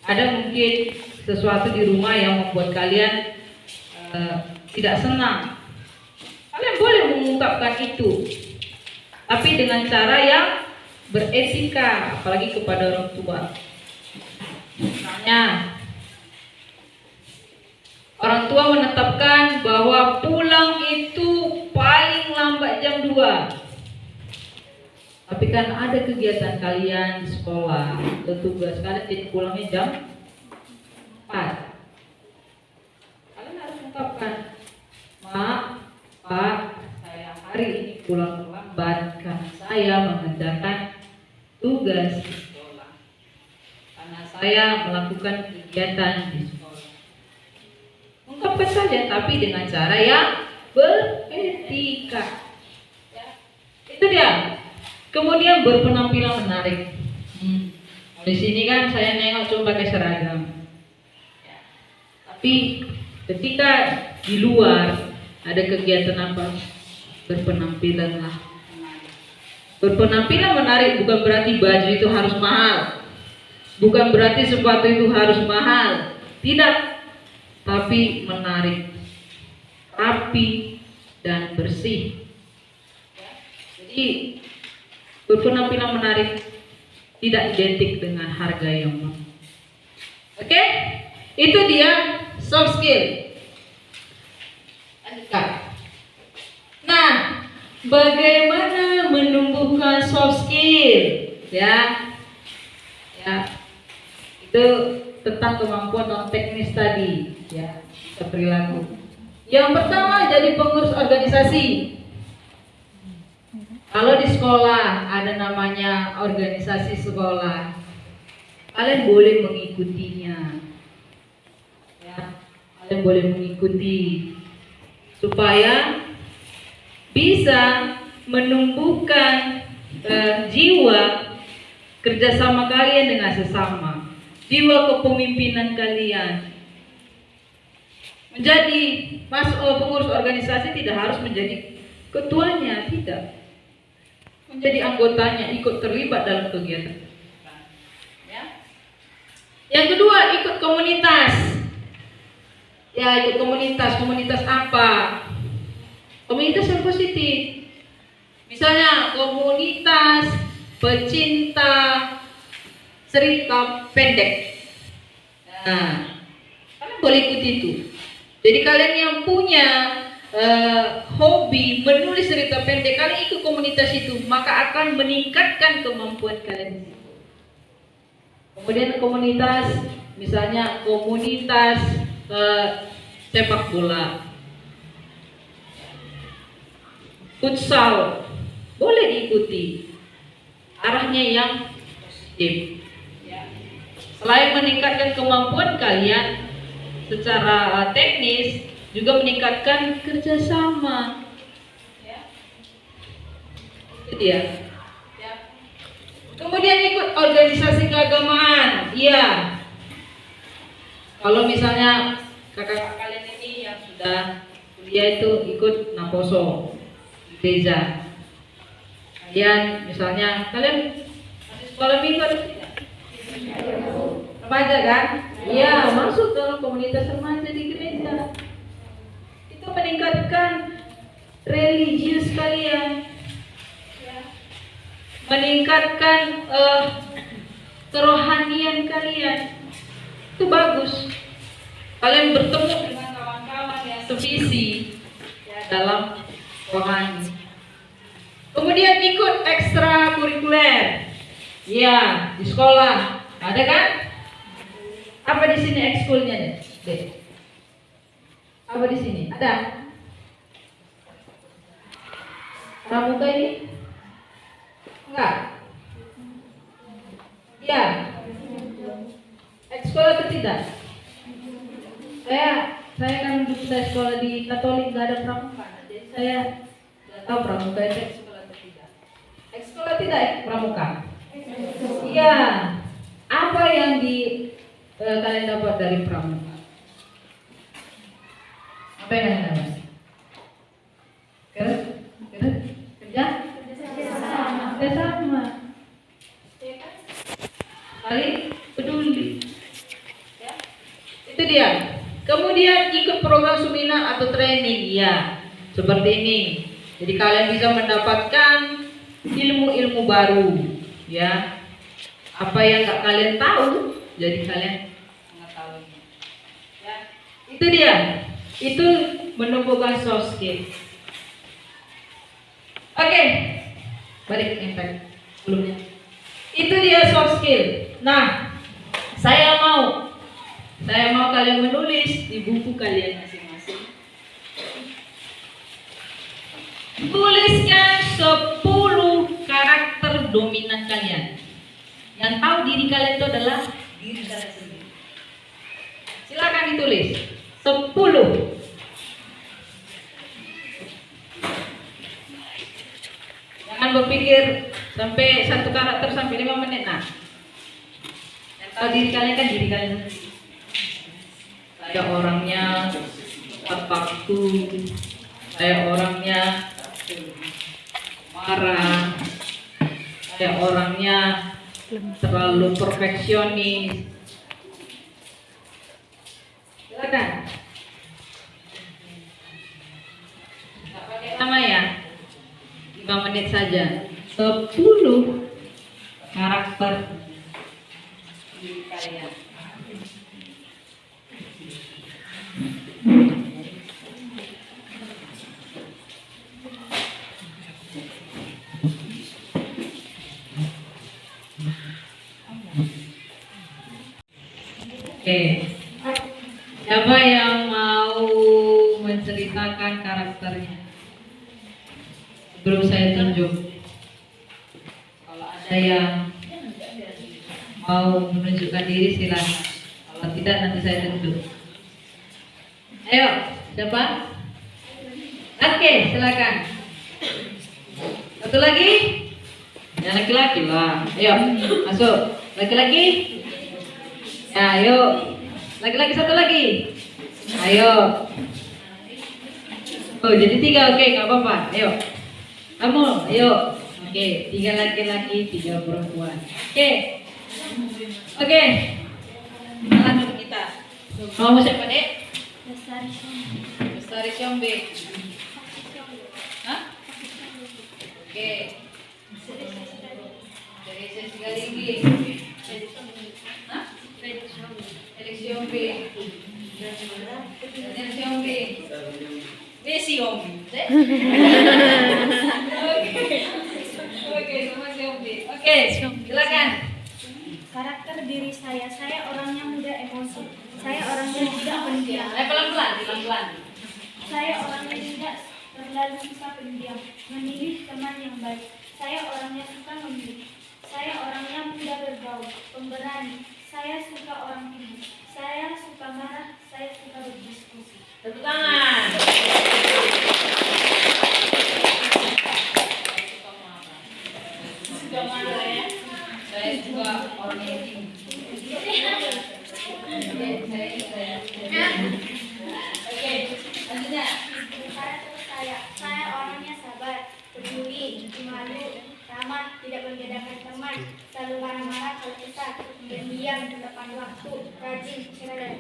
ada mungkin sesuatu di rumah yang membuat kalian tidak senang. Kalian boleh mengungkapkan itu, tapi dengan cara yang beretika, apalagi kepada orang tua. Misalnya orang tua menetapkan bahwa pulang itu paling lambat jam 2. Tapi kan ada kegiatan kalian di sekolah, atau tugas kalian jadi pulangnya jam 4. Kalian harus ungkapkan, "Mak, Pak, saya hari ini pulang terlambat karena saya mengerjakan tugas di sekolah. Karena saya melakukan kegiatan di sekolah." Ungkapkan saja, tapi dengan cara yang beretika. Ya. Itu dia. Kemudian berpenampilan menarik. Di sini kan saya nengok cuma pakai seragam. Ya. Tapi ketika di luar ada kegiatan apa, berpenampilanlah menarik. Berpenampilan menarik bukan berarti baju itu harus mahal, bukan berarti sepatu itu harus mahal, tidak. Tapi menarik, rapi, dan bersih. Jadi berpenampilan menarik tidak identik dengan harga yang mahal. Oke? Itu dia soft skill. Nah, bagaimana menumbuhkan soft skill? Ya, itu tentang kemampuan non teknis tadi. Ya, perilaku. Yang pertama jadi pengurus organisasi. Kalau di sekolah ada namanya organisasi sekolah, kalian boleh mengikutinya. Ya, kalian boleh mengikuti supaya bisa menumbuhkan jiwa kerjasama kalian dengan sesama, jiwa kepemimpinan kalian. Menjadi pengurus organisasi tidak harus menjadi ketuanya, tidak. Menjadi anggotanya, ikut terlibat dalam kegiatan. Ya. Yang kedua, ikut komunitas. Ya, ikut komunitas. Komunitas apa? Komunitas yang positif. Misalnya komunitas pecinta cerita pendek. Nah, kalian boleh ikut itu. Jadi kalian yang punya hobi menulis cerita pendek, kalian ikut komunitas itu, maka akan meningkatkan kemampuan kalian. Kemudian komunitas, misalnya komunitas sepak bola, futsal, boleh diikuti. Arahnya yang positif. Selain meningkatkan kemampuan kalian secara teknis, juga meningkatkan kerjasama. Ya. Itu dia. Ya. Kemudian ikut organisasi keagamaan. Iya. Kalau misalnya kakak kalian ini yang sudah kuliah itu ikut Naposo di gereja. Kalian misalnya kalian masih sekolah minggu atau tidak? Remaja kan? Iya, masuk dalam komunitas remaja di gereja. Itu religius kalian, ya. Meningkatkan kerohanian kalian, itu bagus. Kalian bertemu dengan kawan-kawan yang sevisi ya, dalam rohani. Kemudian ikut ekstrakurikuler, ya di sekolah ada kan? Apa di sini ekskulnya deh? Apa di sini? Ada? Pramuka ini? Enggak? Ya. Ekskul atau tidak? Saya kan dulu saya sekolah di Katolik nggak ada pramuka, jadi saya nggak tahu pramuka itu ekskul atau tidak. Ekskul atau tidak pramuka? Iya. Apa yang kalian dapat dari pramuka? Apa yang kalian dapat? Kerja? Sama. Saling peduli. Ya. Itu dia. Kemudian ikut program seminar atau training, ya seperti ini. Jadi kalian bisa mendapatkan ilmu-ilmu baru, ya. Apa yang nggak kalian tahu, jadi kalian mengetahuinya. Ya, itu dia. Itu menumbuhkan soft skill. Oke, balik impact sebelumnya. Itu dia soft skill. Nah, saya mau kalian menulis di buku kalian masing-masing. Tuliskan 10 karakter dominan kalian. Yang tahu diri kalian itu adalah diri kalian sendiri. Silakan ditulis 10. Jangan berpikir sampai satu karakter sampai 5 menit. Nah, yang tahu diri kalian kan diri kalian sendiri. Saya orangnya tepat waktu, saya orangnya marah, saya orangnya terlalu perfeksionis. Silakan. Nggak pakai nama ya, 5 menit saja. 10 karakter diri kalian. Oke, siapa yang mau menceritakan karakternya? Sebelum saya tunjuk, kalau ada yang mau menunjukkan diri silakan. Kalau tidak nanti saya tunjuk. Ayo, siapa? Oke, silakan. Satu lagi? Ya laki-laki lah. Ayo, masuk. Laki-laki? Ya, ayo. Laki-laki satu lagi. Ayo. Oh, jadi 3, oke, nggak apa-apa. Ayo. Kamu, ayo. Oke, 3 laki-laki, 3 perempuan. Oke. Oke. Lanjut kita. Mau siapa, Dek? Bestari Syombe. Hah? Oke. Dari sesi Galinggi. Hah? Dari Syombe. Dari Syombe. Besi Syombe. Oke, sama Syombe. Oke, silakan. Karakter diri saya orangnya mudah emosi. Saya orangnya tidak pendiam. Pelan-pelan. Saya orangnya tidak terlalu suka pendiam. Memilih teman yang baik. Saya orangnya suka memilih. Saya orangnya mudah bergaul, pemberani. Saya suka orang timur. Saya suka marah. Saya suka berdiskusi. Tepuk tangan. Suka marah ya. Saya suka orang yang timur. Oke, lanjutnya. Karakter saya orangnya sabar, peduli, malu, ramah, tidak membedakan teman, selalu marah-marah kalau kesal, pendiam, tepat waktu, rajin, cerdas.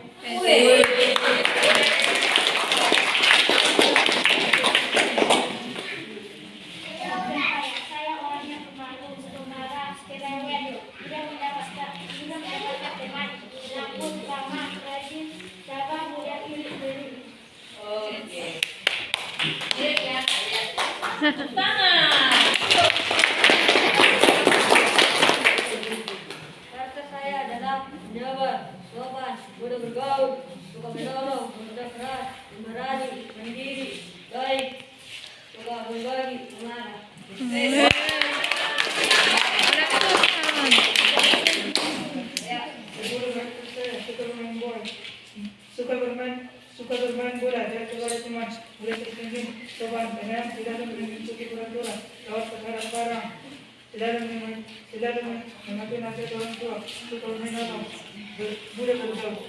Karakter saya adalah penyabar, sopan, mudah bergaul, suka menolong, pemuda keras, pemberani, mandiri, baik, suka berbagi, amanah. Suka bermain bola, jaga kepada teman, boleh tersenyum, sopan, benar, tidak ada mengikuti peraturan, rawat terhadap barang, tidak ada mematuhi nasihat orang tua, suka menolong, mudah bergaul.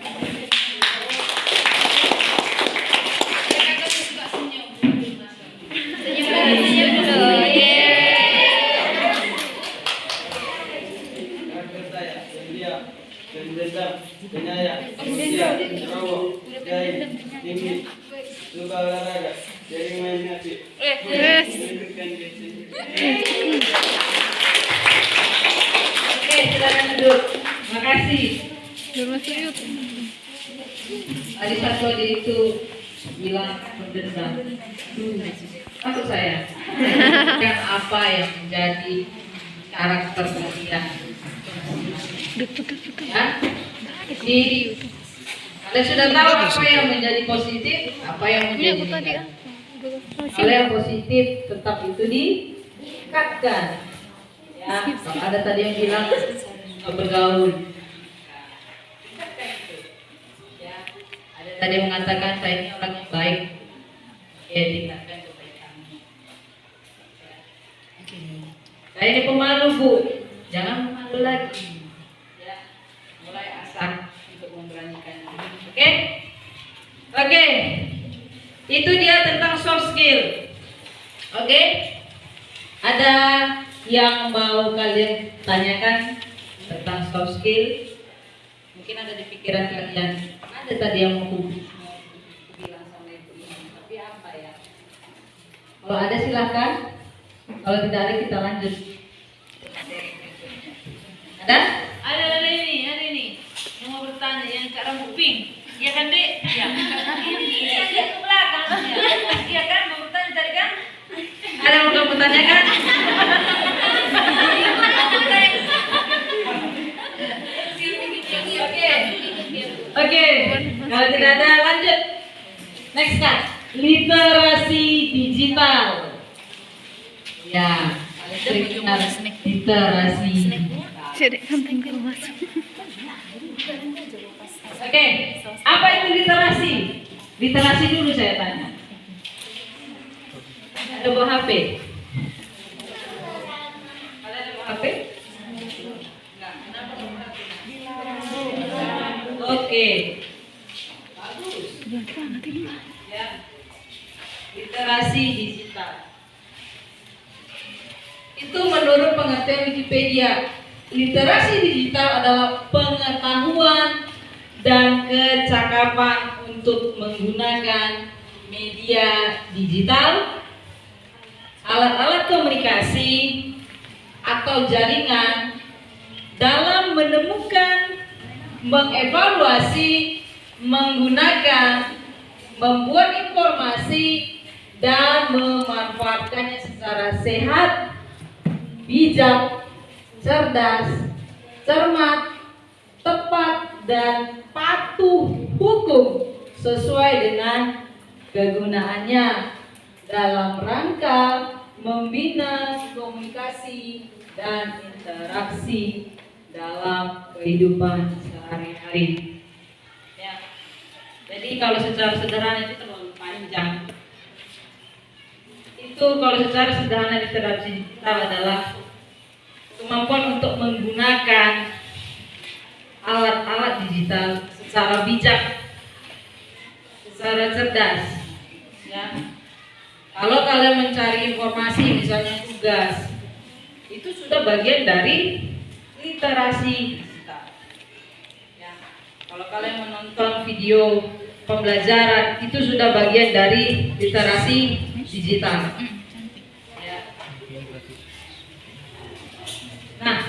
Karakter saya, ceria, pendiam, penyayang, setia, perawak, jahit, tinggi, suka olahraga, sering main hati, menunjukkan diri. Oke, silakan duduk. Makasih. Tadi satu itu bilang pendendam. Masuk saya. Yang apa yang menjadi karakter kalian? Ya? Jadi kalian sudah tahu apa yang menjadi positif, apa yang menjadi negatif. Kalau yang positif tetap itu ditingkatkan. Ya, kalau ada tadi yang bilang suka bergaul. Ya, ada tadi yang mengatakan saya ini orang yang baik. Ya, tingkatkan kebaikanmu. Saya ini pemalu, Bu. Jangan pemalu lagi. Ya, mulai asah untuk memberanikan diri. Oke? Oke. Itu dia tentang soft skill. Oke? Ada yang mau kalian tanyakan tentang soft skill? Mungkin ada di pikiran kalian. Ada tadi yang mau bilang sama ibu ini, tapi apa ya? Kalau ada silahkan. Kalau tidak ada kita lanjut. Ada? Ada ini yang mau bertanya yang Kak rambut pink. Iya kan, Dek? Iya. Ini dia ke belakang. Iya kan, mau bertanya tadi kan? Ada yang mau kamu tanyakan? Oke, kalau tidak ada lanjut. Next kan, literasi digital. Ya, kalian dengar literasi digital. Oke, apa itu literasi? Literasi dulu saya tanya. Ada bawa HP? Kalian ada bawa HP? Enggak. Kenapa bawa HP? Oke. Bagus. Ya. Literasi digital. Itu menurut pengertian Wikipedia, literasi digital adalah pengetahuan dan kecakapan untuk menggunakan media digital, alat-alat komunikasi, atau jaringan dalam menemukan, mengevaluasi, menggunakan, membuat informasi, dan memanfaatkannya secara sehat, bijak, cerdas, cermat, tepat, dan patuh hukum sesuai dengan kegunaannya dalam rangka membina komunikasi dan interaksi dalam kehidupan sehari-hari. Ya. Jadi kalau secara sederhana itu terlalu panjang. Itu kalau secara sederhana literasi digital adalah kemampuan untuk menggunakan alat-alat digital secara bijak, secara cerdas. Ya. Kalau kalian mencari informasi, misalnya tugas, itu sudah bagian dari literasi digital. Ya. Kalau kalian menonton video pembelajaran, itu sudah bagian dari literasi digital. Ya. Nah,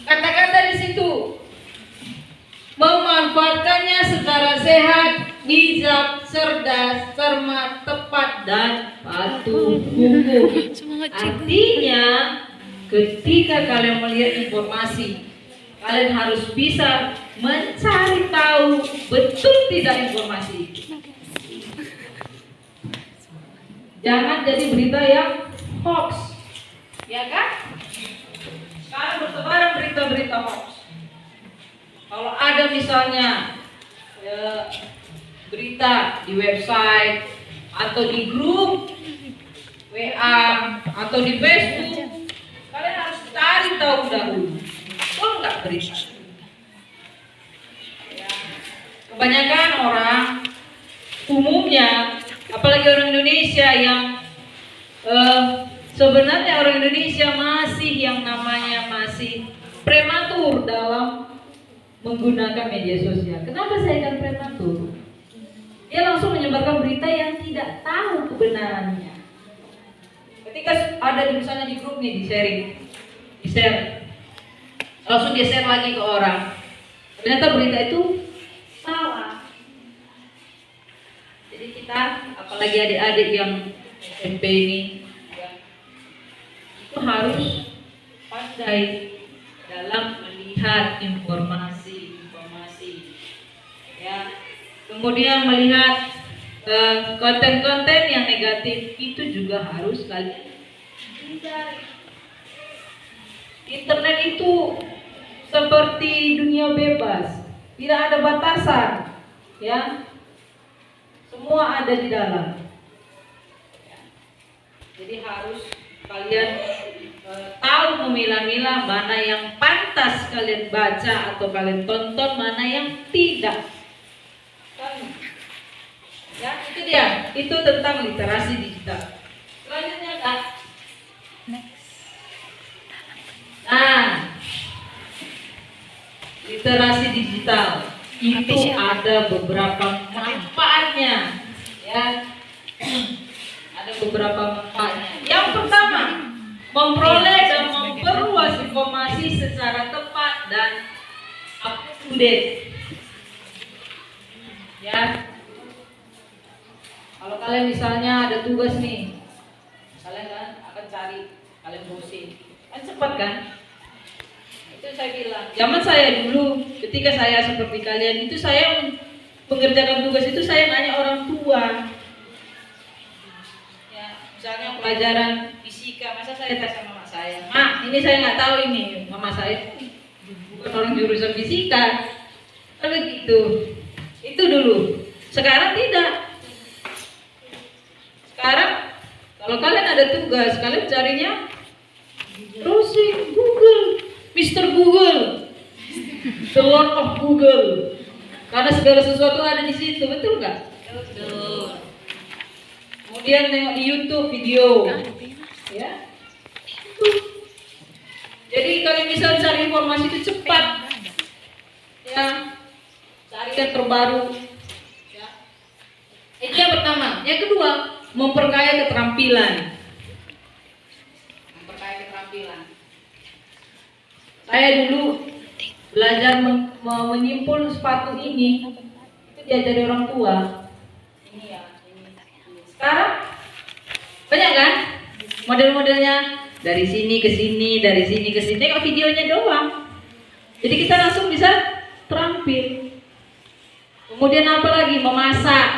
kata-kata di situ memanfaatkannya secara sehat, bijak, cerdas, cermat, tepat, dan patuh hukum. Artinya, ketika kalian melihat informasi, kalian harus bisa mencari tahu betul tidak informasi itu. Jangan jadi berita yang hoax, ya kan? Sekarang bertebaran berita-berita hoax. Kalau ada misalnya berita di website atau di grup WA atau di Facebook, kalian harus cari tahu dahulu. Betul nggak berita? Ya. Kebanyakan orang umumnya, apalagi orang Indonesia yang sebenarnya orang Indonesia masih yang namanya masih prematur dalam menggunakan media sosial. Kenapa saya katakan prematur? Dia langsung menyebarkan berita yang tidak tahu kebenarannya. Ketika ada misalnya di grup nih, di share, langsung dia share lagi ke orang. Ternyata berita itu salah. Jadi kita, apalagi adik-adik yang SMP ini, ya, itu harus pandai dalam melihat informasi, ya. Kemudian melihat konten-konten yang negatif itu juga harus kalian hindari. Internet itu seperti dunia bebas, tidak ada batasan, ya. Semua ada di dalam. Jadi harus kalian tahu memilah-milah mana yang pantas kalian baca atau kalian tonton, mana yang tidak. Ya, itu dia. Itu tentang literasi digital. Selanjutnya, Kak. Nah, literasi digital itu ada beberapa manfaatnya, ya. Ada beberapa manfaatnya. Yang pertama, memperoleh dan memperluas informasi secara tepat dan up to date. Ya, kalau kalian misalnya ada tugas nih, kalian kan akan cari, kalian browsing, kan cepat kan? Itu saya bilang, zaman saya dulu, ketika saya seperti kalian itu, saya mengerjakan tugas itu saya nanya orang tua. Ya, misalnya pelajaran fisika, masa saya tanya mama saya, "Mak, ini saya nggak tahu ini." Mama saya bukan orang jurusan fisika, kalau gitu. Itu dulu. Sekarang tidak. Sekarang kalau kalian ada tugas, kalian carinya browsing Google, Mr. Google, the Lord of Google. Karena segala sesuatu ada di situ, betul nggak? Betul. Kemudian tengok di YouTube video, ya. Jadi kalian bisa cari informasi itu cepat, ya. Cari yang terbaru, ya. Itu yang pertama. Yang kedua, memperkaya keterampilan. Memperkaya keterampilan. Saya dulu belajar menyimpul sepatu ini, itu diajari orang tua. Ini ya, ini. Sekarang banyak kan model-modelnya, dari sini ke sini, dari sini ke sini. Tengok videonya doang. Jadi kita langsung bisa terampil. Kemudian apa lagi? Memasak,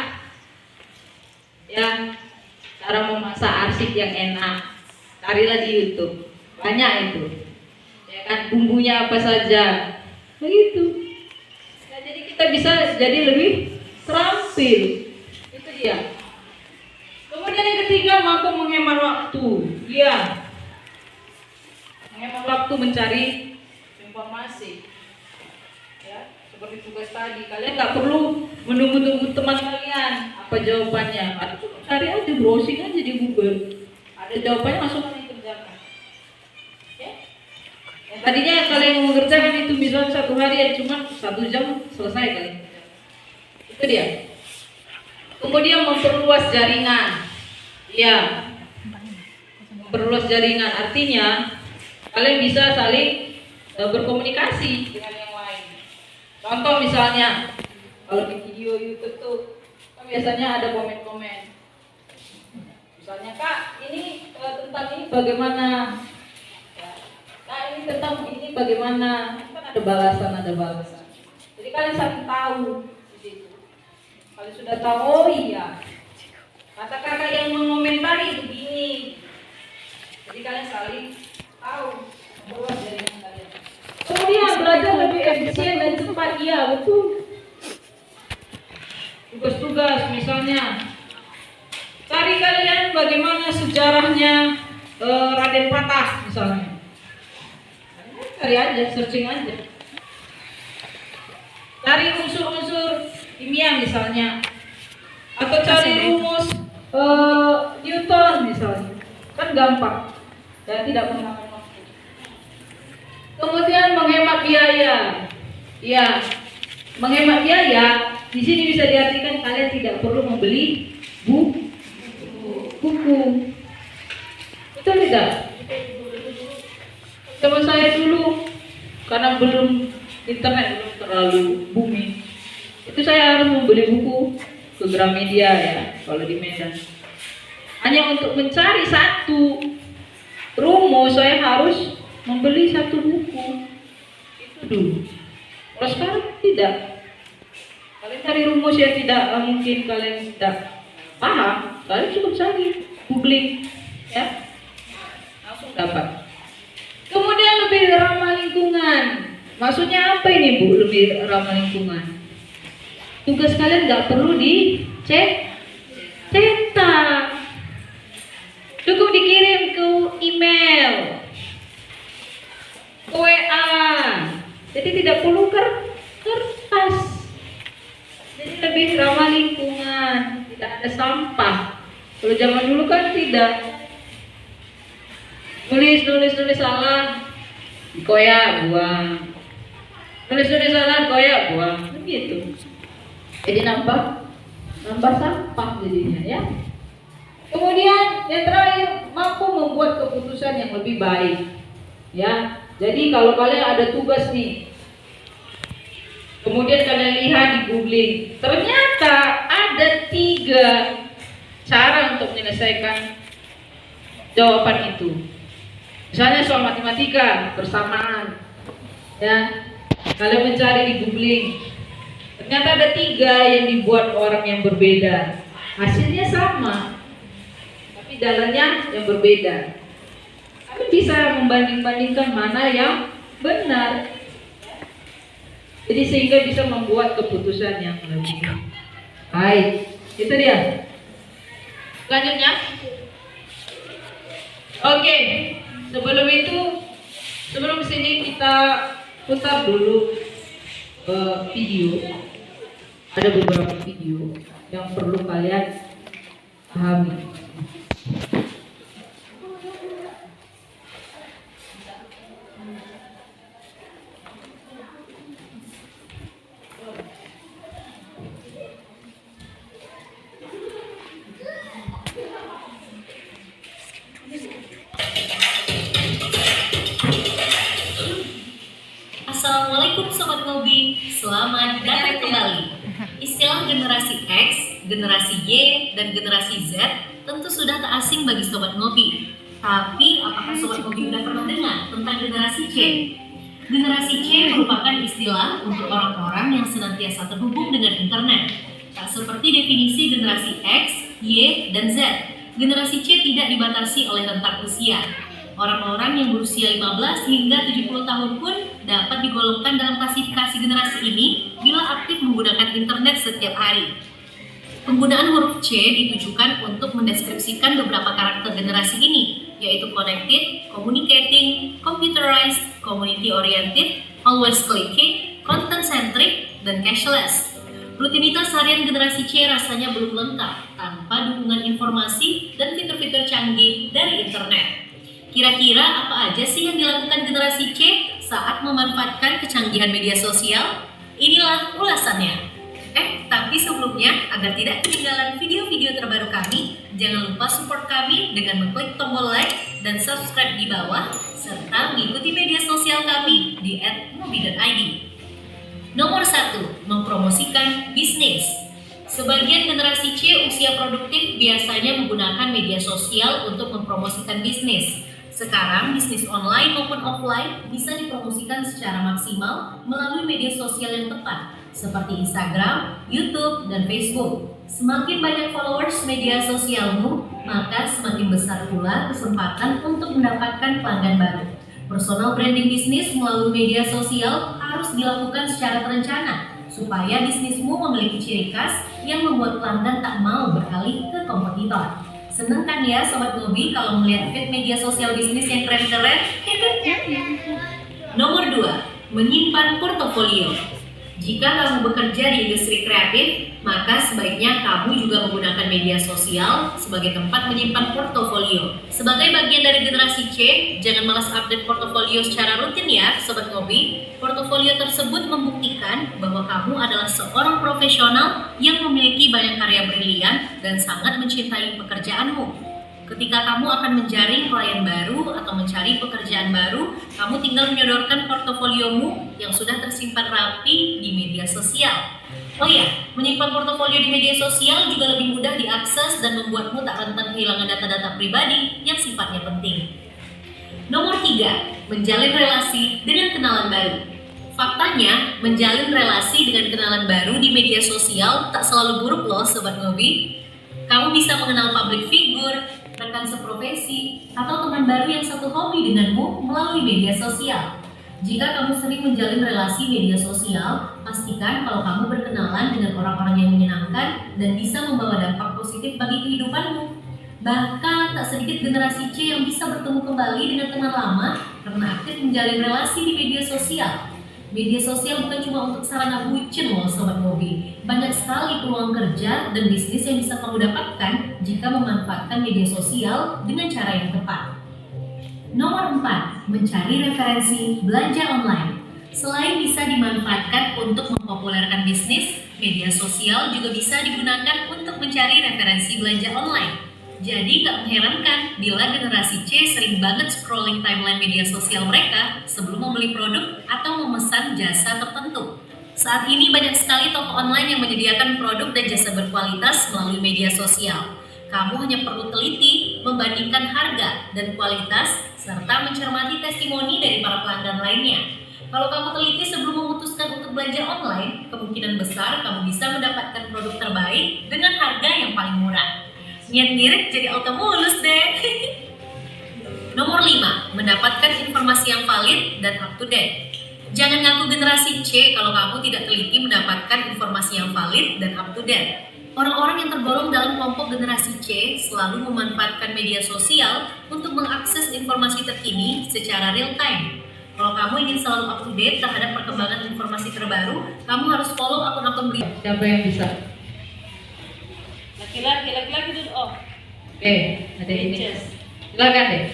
ya, cara memasak arsik yang enak, carilah di YouTube, banyak itu, ya kan, bumbunya apa saja, begitu. Ya, jadi kita bisa jadi lebih terampil, itu dia. Kemudian yang ketiga, mampu menghemat waktu, ya, menghemat waktu mencari informasi. Seperti tugas tadi, kalian nggak perlu menunggu-tunggu teman kalian apa jawabannya. Ada cari aja, browsing aja di Google. Ada jawabannya, langsung kalian kerjakan. Ya? Yang tadinya kalian mengerjakan itu misalnya 1 hari ya cuma 1 jam selesai kalian. Itu dia. Kemudian memperluas jaringan. Ya, memperluas jaringan artinya kalian bisa saling berkomunikasi dengan yang lain. Contoh misalnya, kalau di video YouTube tuh biasanya ada komen-komen. Misalnya, Kak, ini tentang ini bagaimana? Ya. Kak, ini tentang ini bagaimana? Kan ada balasan. Jadi kalian saling tahu di situ. Kalian sudah tahu, oh iya. Kata kakak yang mengomentari begini. Jadi kalian saling tahu bahwa jaringan kalian. Kemudian belajar lebih efisien dan cepat, iya betul. Tugas-tugas misalnya, cari kalian bagaimana sejarahnya Raden Patah misalnya. Cari aja, searching aja. Cari unsur-unsur kimia misalnya, atau cari rumus Newton misalnya, kan gampang dan tidak memakan waktu. Kemudian menghemat biaya, ya, menghemat biaya. Di sini bisa diartikan kalian tidak perlu membeli buku, betul tidak? Sama saya dulu, karena internet belum terlalu booming, itu saya harus membeli buku ke Gramedia ya, kalau di Medan. Hanya untuk mencari satu rumus saya harus membeli satu buku. Itu dulu. Kalau sekarang tidak. Kalian cari rumus yang tidak mungkin kalian tidak paham, kalian cukup cari, googling, ya, langsung dapat. Kemudian lebih ramah lingkungan. Maksudnya apa ini Bu? Lebih ramah lingkungan. Tugas kalian nggak perlu cetak, cukup dikirim ke email, ke WA. Jadi tidak perlu kertas. Jadi lebih ramah lingkungan, tidak ada sampah. Kalau zaman dulu kan tidak. Nulis salah, dikoyak buang. Nulis salah, dikoyak buang. Begitu. Jadi nambah sampah jadinya ya. Kemudian yang terakhir, mampu membuat keputusan yang lebih baik. Ya. Jadi kalau kalian ada tugas nih, kemudian kalian lihat di googling, ternyata ada 3 cara untuk menyelesaikan jawaban itu. Misalnya soal matematika bersamaan, ya, kalian mencari di googling, ternyata ada 3 yang dibuat orang yang berbeda, hasilnya sama, tapi jalannya yang berbeda. Kalian bisa membanding-bandingkan mana yang benar. Jadi sehingga bisa membuat keputusan yang lebih baik. Itu dia. Selanjutnya. Oke. Sebelum sini kita putar dulu video. Ada beberapa video yang perlu kalian pahami. Assalamualaikum Sobat Ngobi, selamat datang kembali. Istilah generasi X, generasi Y, dan generasi Z tentu sudah tak asing bagi Sobat Ngobi. Tapi apakah Sobat Ngobi sudah pernah dengar tentang generasi C? Generasi C merupakan istilah untuk orang-orang yang senantiasa terhubung dengan internet. Tak seperti definisi generasi X, Y, dan Z, generasi C tidak dibatasi oleh rentang usia. Orang-orang yang berusia 15 hingga 70 tahun pun dapat digolongkan dalam klasifikasi generasi ini bila aktif menggunakan internet setiap hari. Penggunaan huruf C ditujukan untuk mendeskripsikan beberapa karakter generasi ini, yaitu connected, communicating, computerized, community oriented, always clicking, content centric, dan cashless. Rutinitas harian generasi C rasanya belum lengkap tanpa dukungan informasi dan fitur-fitur canggih dari internet. Kira-kira apa aja sih yang dilakukan generasi C saat memanfaatkan kecanggihan media sosial? Inilah ulasannya. Tapi sebelumnya, agar tidak ketinggalan video-video terbaru kami, jangan lupa support kami dengan mengklik tombol like dan subscribe di bawah, serta mengikuti media sosial kami di @ngobi.id. Nomor 1, mempromosikan bisnis. Sebagian generasi C usia produktif biasanya menggunakan media sosial untuk mempromosikan bisnis. Sekarang bisnis online maupun offline bisa dipromosikan secara maksimal melalui media sosial yang tepat, seperti Instagram, YouTube, dan Facebook. Semakin banyak followers media sosialmu, maka semakin besar pula kesempatan untuk mendapatkan pelanggan baru. Personal branding bisnis melalui media sosial harus dilakukan secara terencana, supaya bisnismu memiliki ciri khas yang membuat pelanggan tak mau beralih ke kompetitor. Seneng kan ya Sobat Ngobi kalau melihat feed media sosial bisnis yang keren-keren? Nomor 2, menyimpan portofolio. Jika kamu bekerja di industri kreatif, maka sebaiknya kamu juga menggunakan media sosial sebagai tempat menyimpan portofolio. Sebagai bagian dari generasi C, jangan malas update portofolio secara rutin ya, Sobat Ngobi. Portofolio tersebut membuktikan bahwa kamu adalah seorang profesional yang memiliki banyak karya brilian dan sangat mencintai pekerjaanmu. Ketika kamu akan menjaring klien baru atau mencari pekerjaan baru, kamu tinggal menyodorkan portofoliomu yang sudah tersimpan rapi di media sosial. Oh ya, menyimpan portofolio di media sosial juga lebih mudah diakses dan membuatmu tak rentan kehilangan data-data pribadi yang sifatnya penting. Nomor 3, menjalin relasi dengan kenalan baru. Faktanya, menjalin relasi dengan kenalan baru di media sosial tak selalu buruk loh Sobat Ngobi. Kamu bisa mengenal public figure, rekan seprofesi, atau teman baru yang satu hobi denganmu melalui media sosial. Jika kamu sering menjalin relasi media sosial, pastikan kalau kamu berkenalan dengan orang-orang yang menyenangkan dan bisa membawa dampak positif bagi kehidupanmu. Bahkan tak sedikit generasi C yang bisa bertemu kembali dengan teman lama karena aktif menjalin relasi di media sosial. Media sosial bukan cuma untuk sarana bucin loh Sobat Ngobi. Banyak sekali peluang kerja dan bisnis yang bisa kamu dapatkan jika memanfaatkan media sosial dengan cara yang tepat. Nomor 4, mencari referensi belanja online. Selain bisa dimanfaatkan untuk mempopulerkan bisnis, media sosial juga bisa digunakan untuk mencari referensi belanja online. Jadi gak mengherankan bila generasi C sering banget scrolling timeline media sosial mereka sebelum membeli produk atau memesan jasa tertentu. Saat ini banyak sekali toko online yang menyediakan produk dan jasa berkualitas melalui media sosial. Kamu hanya perlu teliti, membandingkan harga dan kualitas, serta mencermati testimoni dari para pelanggan lainnya. Kalau kamu teliti sebelum memutuskan untuk belanja online, kemungkinan besar kamu bisa mendapatkan produk terbaik dengan harga yang paling murah. Niat ngirit jadi auto mulus deh. Nomor 5, mendapatkan informasi yang valid dan up to date. Jangan ngaku generasi C kalau kamu tidak teliti mendapatkan informasi yang valid dan up to date. Orang-orang yang tergolong dalam kelompok generasi C selalu memanfaatkan media sosial untuk mengakses informasi terkini secara real time. Kalau kamu ingin selalu up to date terhadap perkembangan informasi terbaru, kamu harus follow akun-akun beliau. Siapa yang bisa? Laki-laki dulu. Oh, Oke, ada ini. Inces. Silakan deh.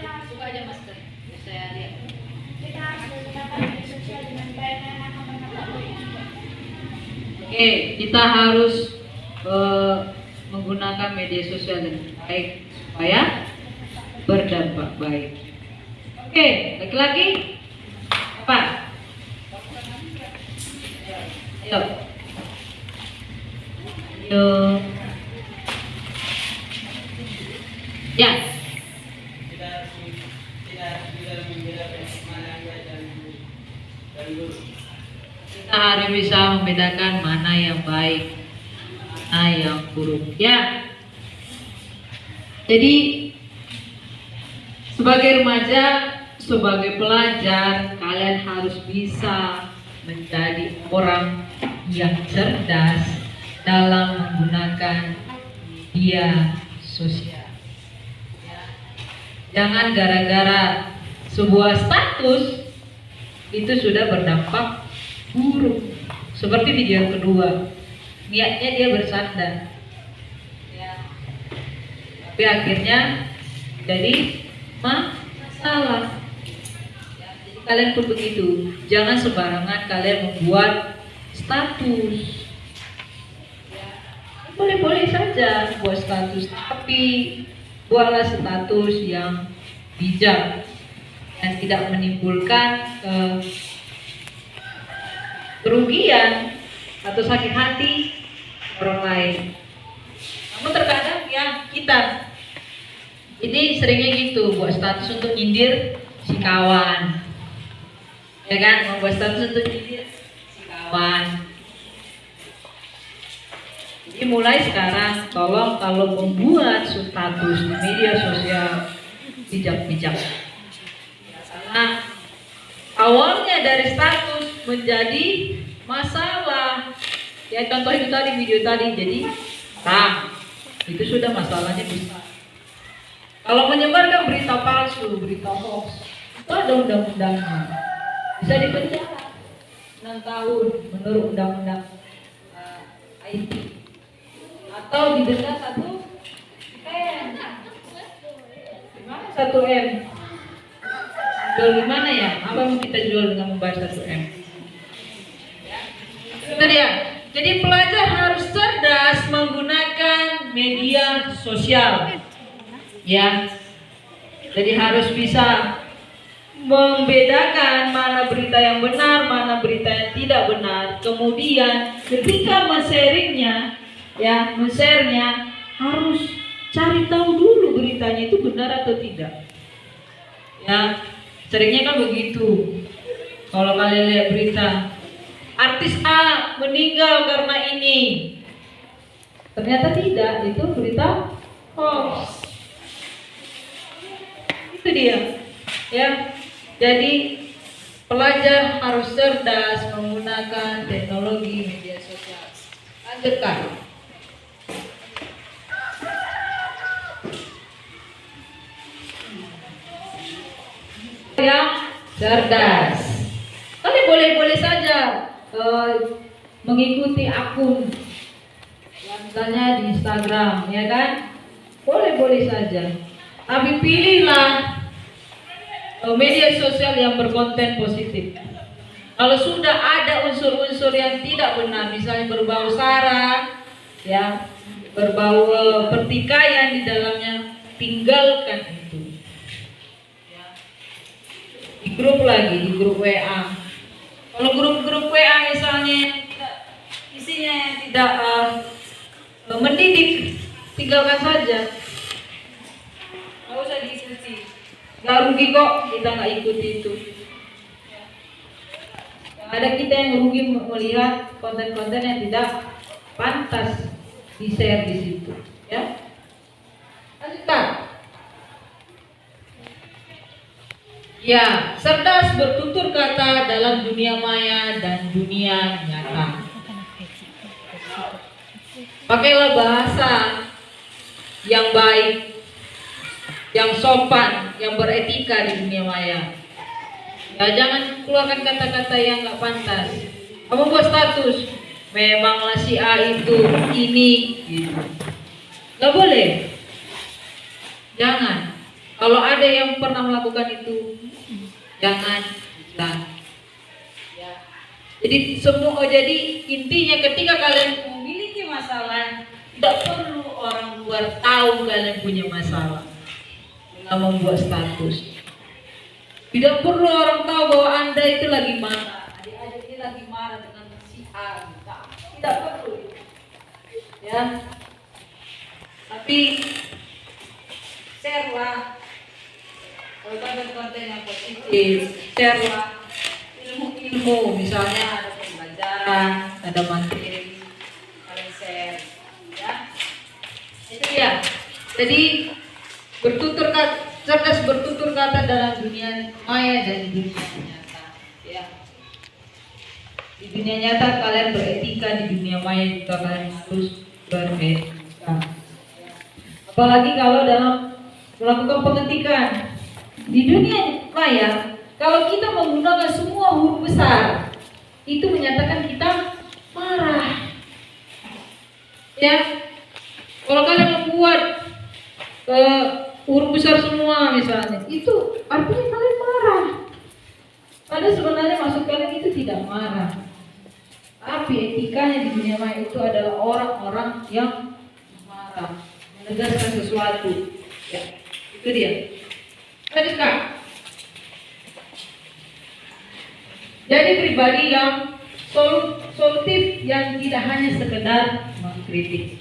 Buka aja masker. Saya lihat. Kita harus menggunakan media sosial dengan baik dan akan berdampak baik. Oke, kita harus menggunakan media sosial dengan baik supaya berdampak baik. Oke, laki-laki apa? Ayo. Ayo. Ya. Tidak bisa membedakan mana yang baik dan buruk. Kita harus bisa membedakan mana yang baik, mana yang buruk. Ya. Jadi sebagai remaja, sebagai pelajar, kalian harus bisa menjadi orang yang cerdas dalam menggunakan media sosial. Jangan gara-gara sebuah status itu sudah berdampak buruk. Seperti video yang kedua, niatnya dia bersandar, ya. Tapi akhirnya jadi masalah. Ya, jadi kalian pun begitu. Jangan sembarangan kalian membuat status. Boleh-boleh saja buat status, tapi buatlah status yang bijak dan tidak menimbulkan kerugian atau sakit hati orang lain. Namun terkadang ya kita ini seringnya gitu, buat status untuk nyindir si kawan, ya kan, membuat status untuk nyindir si kawan. Jadi mulai sekarang tolong kalau membuat status di media sosial bijak-bijak, karena awalnya dari status menjadi masalah. Ya contoh itu tadi, video tadi, jadi itu sudah masalahnya besar. Kalau menyebarkan berita palsu, berita hoax, itu ada undang-undangnya, bisa dipenjara 6 tahun menurut undang-undang IT, atau didenda 1 M. Gimana 1 M? Jual gimana ya? Apa yang kita jual dengan membayar 1 M? Itu dia. Jadi pelajar harus cerdas menggunakan media sosial. Ya, jadi harus bisa membedakan mana berita yang benar, mana berita yang tidak benar. Kemudian ketika men-sharingnya, ya, men-share-nya harus cari tahu dulu beritanya itu benar atau tidak. Ya, seringnya kan begitu. Kalau kalian lihat berita, artis A meninggal karena ini, ternyata tidak, itu berita hoax. Itu dia, ya. Jadi pelajar harus cerdas menggunakan teknologi media sosial. Lanjutkan. Yang cerdas, kalian boleh-boleh saja mengikuti akun, misalnya di Instagram, ya kan? Boleh-boleh saja. Tapi pilihlah media sosial yang berkonten positif. Kalau sudah ada unsur-unsur yang tidak benar, misalnya berbau sara, ya, berbau pertikaian di dalamnya, tinggalkan itu. Ya. Di grup lagi, di grup WA. Kalau grup-grup WA misalnya isinya yang tidak mendidik, tinggalkan saja. Nggak usah diikuti, nggak rugi kok kita nggak ikuti itu. Ada kita yang rugi melihat konten-konten yang tidak pantas di-share di situ, ya. Lanjutkan. Ya, cerdas bertutur kata dalam dunia maya dan dunia nyata. Pakailah bahasa yang baik, yang sopan, yang beretika di dunia maya. Ya, jangan keluarkan kata-kata yang nggak pantas. Kamu buat status, memanglah si A itu ini, gitu. Nggak boleh. Jangan. Kalau ada yang pernah melakukan itu, jangan. Ya. Jadi intinya ketika kalian memiliki masalah, tidak perlu orang luar tahu kalian punya masalah. Membuat status, tidak perlu orang tahu bahwa Anda itu lagi marah, adik-adik ini lagi marah dengan si A, tidak perlu, ya. Tapi share lah kalau konten-konten yang positif, share lah ilmu-ilmu, misalnya ada pembelajaran, ada materi, kalian share, ya. Itu dia. Jadi cerdas bertutur kata dalam dunia maya dan dunia nyata, ya. Di dunia nyata kalian beretika, di dunia maya juga kalian harus beretika. Apalagi kalau dalam melakukan pengetikan di dunia maya, kalau kita menggunakan semua huruf besar, itu menyatakan kita marah, ya. Kalau kalian membuat huruf besar semua misalnya, itu artinya kalian marah. Padahal sebenarnya maksud kalian itu tidak marah. Tapi etikanya di dunia maya itu adalah orang-orang yang marah, menegaskan sesuatu. Ya, itu dia. Lanjutkan. Jadi pribadi yang solutif yang tidak hanya sekedar mengkritik.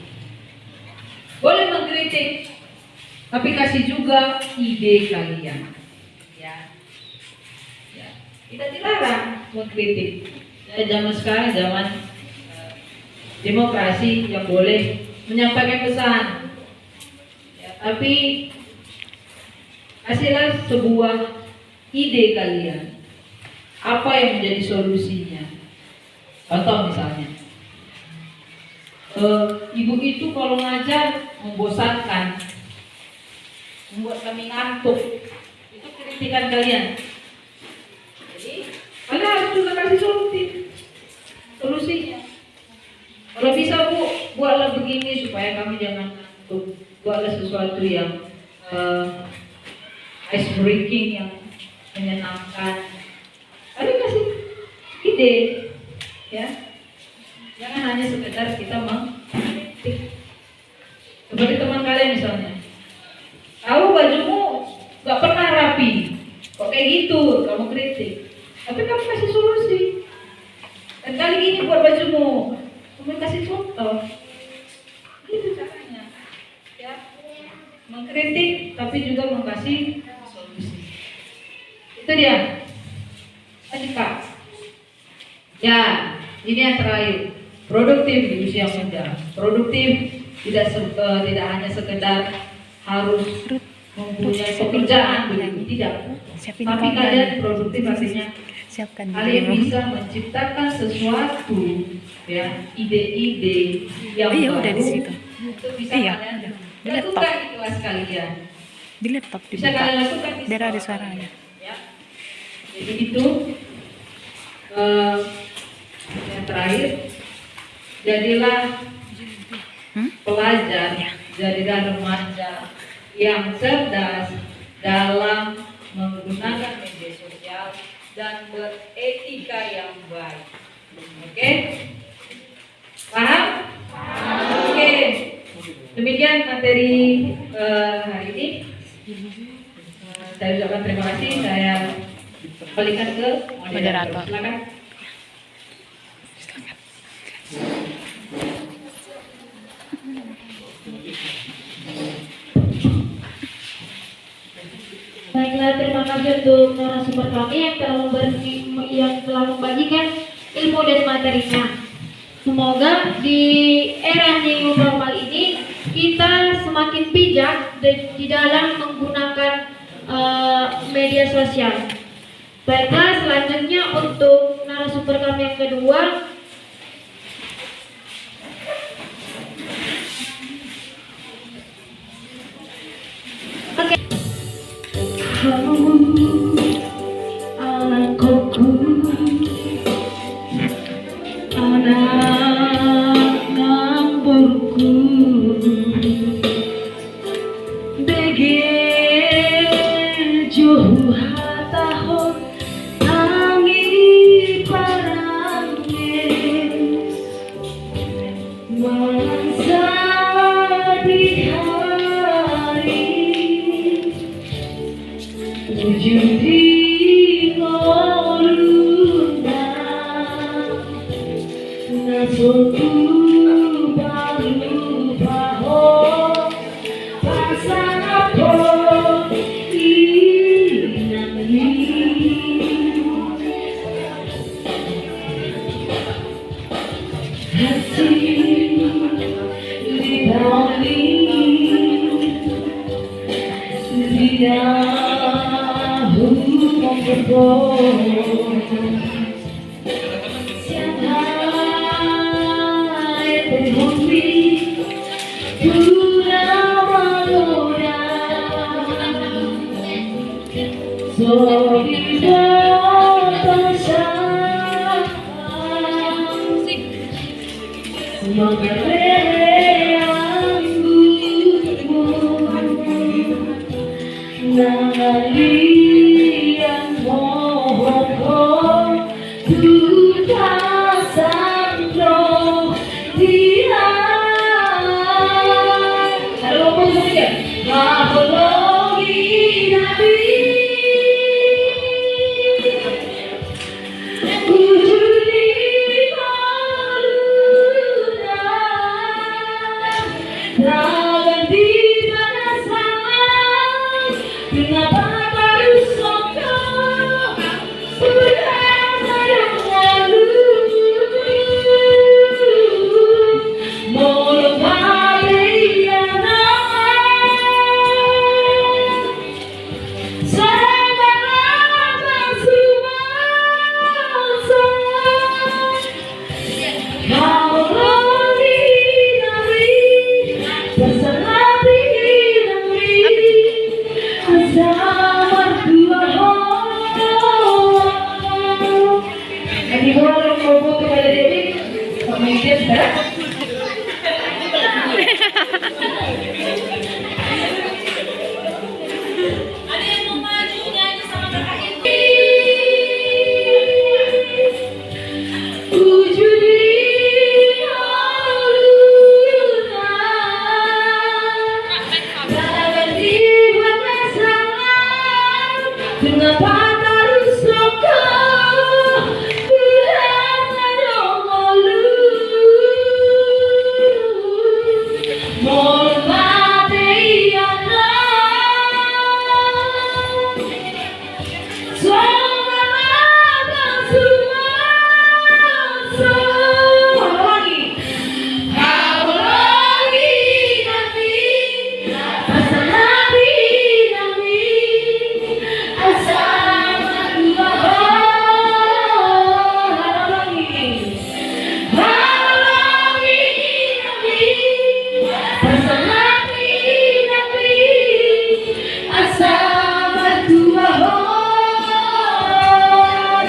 Boleh mengkritik, tapi kasih juga ide kalian. Ya. Tidak dilarang mengkritik. Ya, zaman sekarang zaman demokrasi yang boleh menyampaikan pesan. Ya, tapi kasihlah sebuah ide kalian. Apa yang menjadi solusinya? Contoh misalnya, ibu itu kalau ngajar membosankan, membuat kami ngantuk. Itu kritikan kalian. Jadi kalian harus juga kasih solusinya. Kalau bisa Bu, buatlah begini supaya kami jangan ngantuk. Buatlah sesuatu yang ice breaking, yang menyenangkan. Kalian kasih ide, ya. Jangan hanya sekedar kita mengkritik. Seperti teman kalian misalnya, tahu bajumu gak pernah rapi, kok kayak gitu, kamu kritik. Tapi kamu kasih solusi. Dan kali ini buat bajumu, kamu kasih contoh. Itu caranya, ya. Mengkritik tapi juga mengasih solusi. Itu dia. Lanjut Pak. Ya, ini yang terakhir. Produktif di usia muda. Produktif tidak hanya sekedar harus mempunyai pekerjaan begitu, tidak. Tapi kalian produktif artinya kalian bisa menciptakan sesuatu, ya, ide-ide yang baru. Itu bisa kalian lakukan di kelas kalian. Di laptop Bisa kalian lakukan di biar ada sekolah suaranya. kalian, ya. Jadi itu yang terakhir, jadilah pelajar, jadilah remaja yang cerdas dalam menggunakan media sosial dan beretika yang baik. Oke? Paham? Oke. Demikian materi hari ini. Saya ucapkan terima kasih. Saya kembalikan ke moderator. Silakan. Baiklah, terima kasih untuk narasumber kami yang telah membagikan ilmu dan materinya. Semoga di era new normal ini kita semakin bijak di dalam menggunakan media sosial. Baiklah, selanjutnya untuk narasumber kami yang kedua, anakku, anak ngamburku, begejo hatahon tangi parange, mangsa di hari ujung di ngoruna nasoku baru baho pasang apa inami hati lidani lidahu memberbong siang hai penghuni Pura-Malura Solido Pasang semoga reanggumu nangalian mohon duta sandro dia halo musik mahologi nabi ujudi malu did that. Ada yang mau maju nyanyi sama kakak itu? Mengapa harus kau berada malu? Mohon mati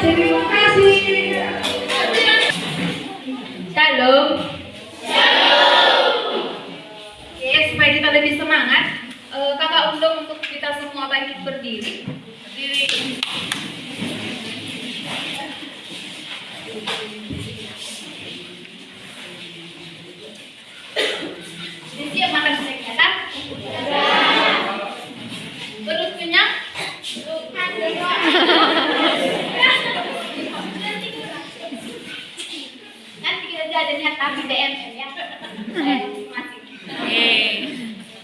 Terima kasih. Shalom. Oke, supaya kita lebih semangat, kakak undang untuk kita semua bangkit berdiri. Jadi siap makan snacknya kan? Perut kenyang? Nanti kita jajannya tapi DM ya.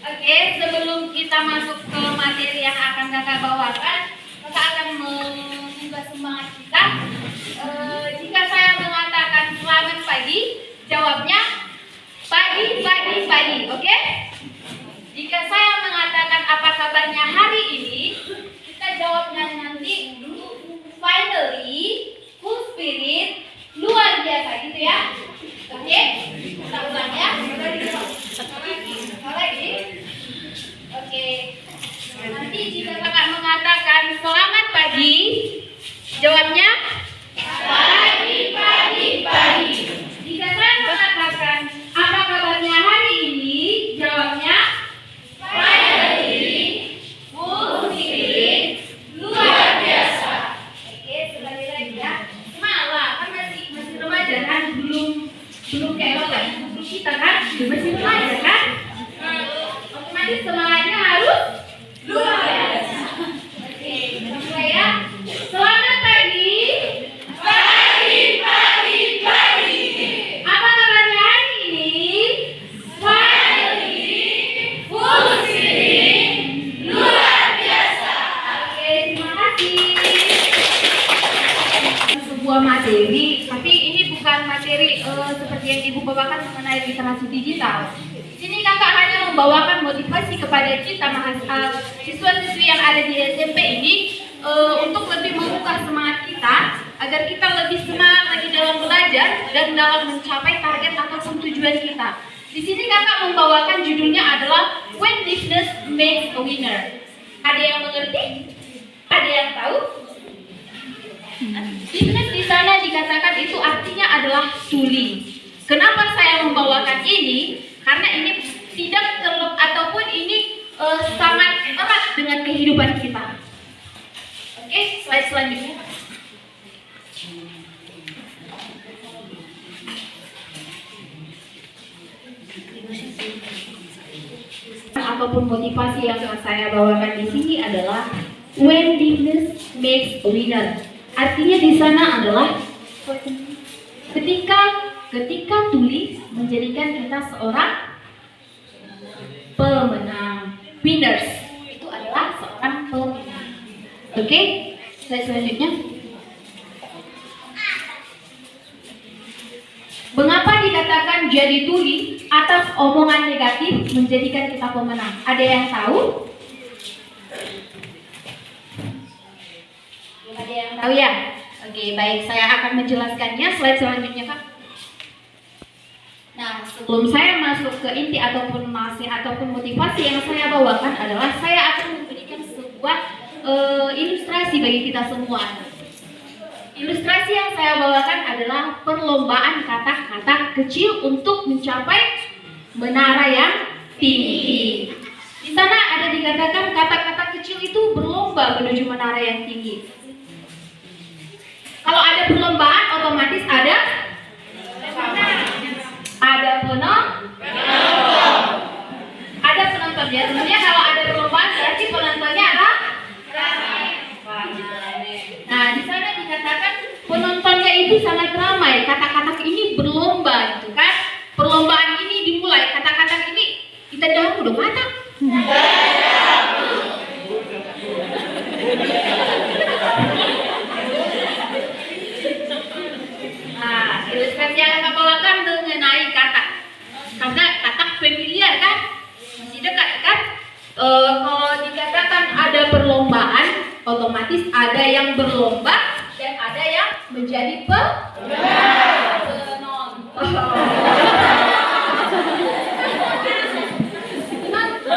Oke, sebelum kita masuk ke materi yang akan kakak bawakan, kakak akan mengubah semangat kita. Jika saya mengatakan selamat pagi, jawabnya pagi, oke? Jika saya mengatakan apa kabarnya hari ini, kita jawabnya nanti finally, full spirit, luar biasa gitu ya. Oke? Kita ulang ya. Lagi. Oke. Nanti jika kakak mengatakan selamat pagi, jawabnya pagi. Jika saya mengatakan apa kabarnya hari ini, jawabnya finally, full spirit, luar biasa. Oke, sekali lagi ya. Malah kan masih remaja kan, belum kayak bapak ibu kita kan, masih remaja kan. Otomatis semangatnya harus luar biasa. Oke, mulai ya. Selamat pagi. Apa kabarnya hari ini? Finally, full spirit, luar biasa. Oke, terima kasih. Sebuah materi, tapi ini bukan materi seperti yang ibu bawakan mengenai literasi digital. Di sini kakak hanya membawakan motivasi kepada kita siswa-siswi yang ada di SMP ini untuk lebih membuka semangat kita agar kita lebih semangat lagi dalam belajar dan dalam mencapai target ataupun tujuan kita. Di sini kakak membawakan judulnya adalah When Business Makes a Winner. Ada yang mengerti? Ada yang tahu? Bisnis di sana dikatakan itu artinya adalah tuli. Kenapa saya membawakan ini? Karena ini tidak ataupun ini sangat erat dengan kehidupan kita. Oke, slide selanjutnya. Ataupun motivasi yang saya bawakan di sini adalah When Business Makes a Winner. Artinya di sana adalah ketika tulis menjadikan kita seorang pemenang, winners. Itu adalah seorang pemenang. Oke, slide selanjutnya. Mengapa dikatakan jadi tuli atas omongan negatif menjadikan kita pemenang? Ada yang tahu? Ada yang tahu ya? Oke, baik. Saya akan menjelaskannya. Slide selanjutnya, Kak. Nah, sebelum saya masuk ke inti ataupun nasihat ataupun motivasi yang saya bawakan adalah saya akan memberikan sebuah ilustrasi bagi kita semua. Ilustrasi yang saya bawakan adalah perlombaan kata-kata kecil untuk mencapai menara yang tinggi. Di sana ada dikatakan kata-kata kecil itu berlomba menuju menara yang tinggi. Kalau ada perlombaan, otomatis ada penonton. Ya, tentunya kalau ada perlombaan berarti penontonnya ada. Nah, di sana dikatakan penontonnya itu sangat ramai. Kata-kata ini berlomba, gitu kan? Perlombaan ini dimulai. Kata-kata ini kita dahulu udah matang. Nah, ilustrasi yang saya bawakan mengenai kata. Karena kata familiar kan? Masih dekat kan? Kalau dikatakan ada perlombaan, otomatis ada yang berlomba dan ada yang menjadi penonton.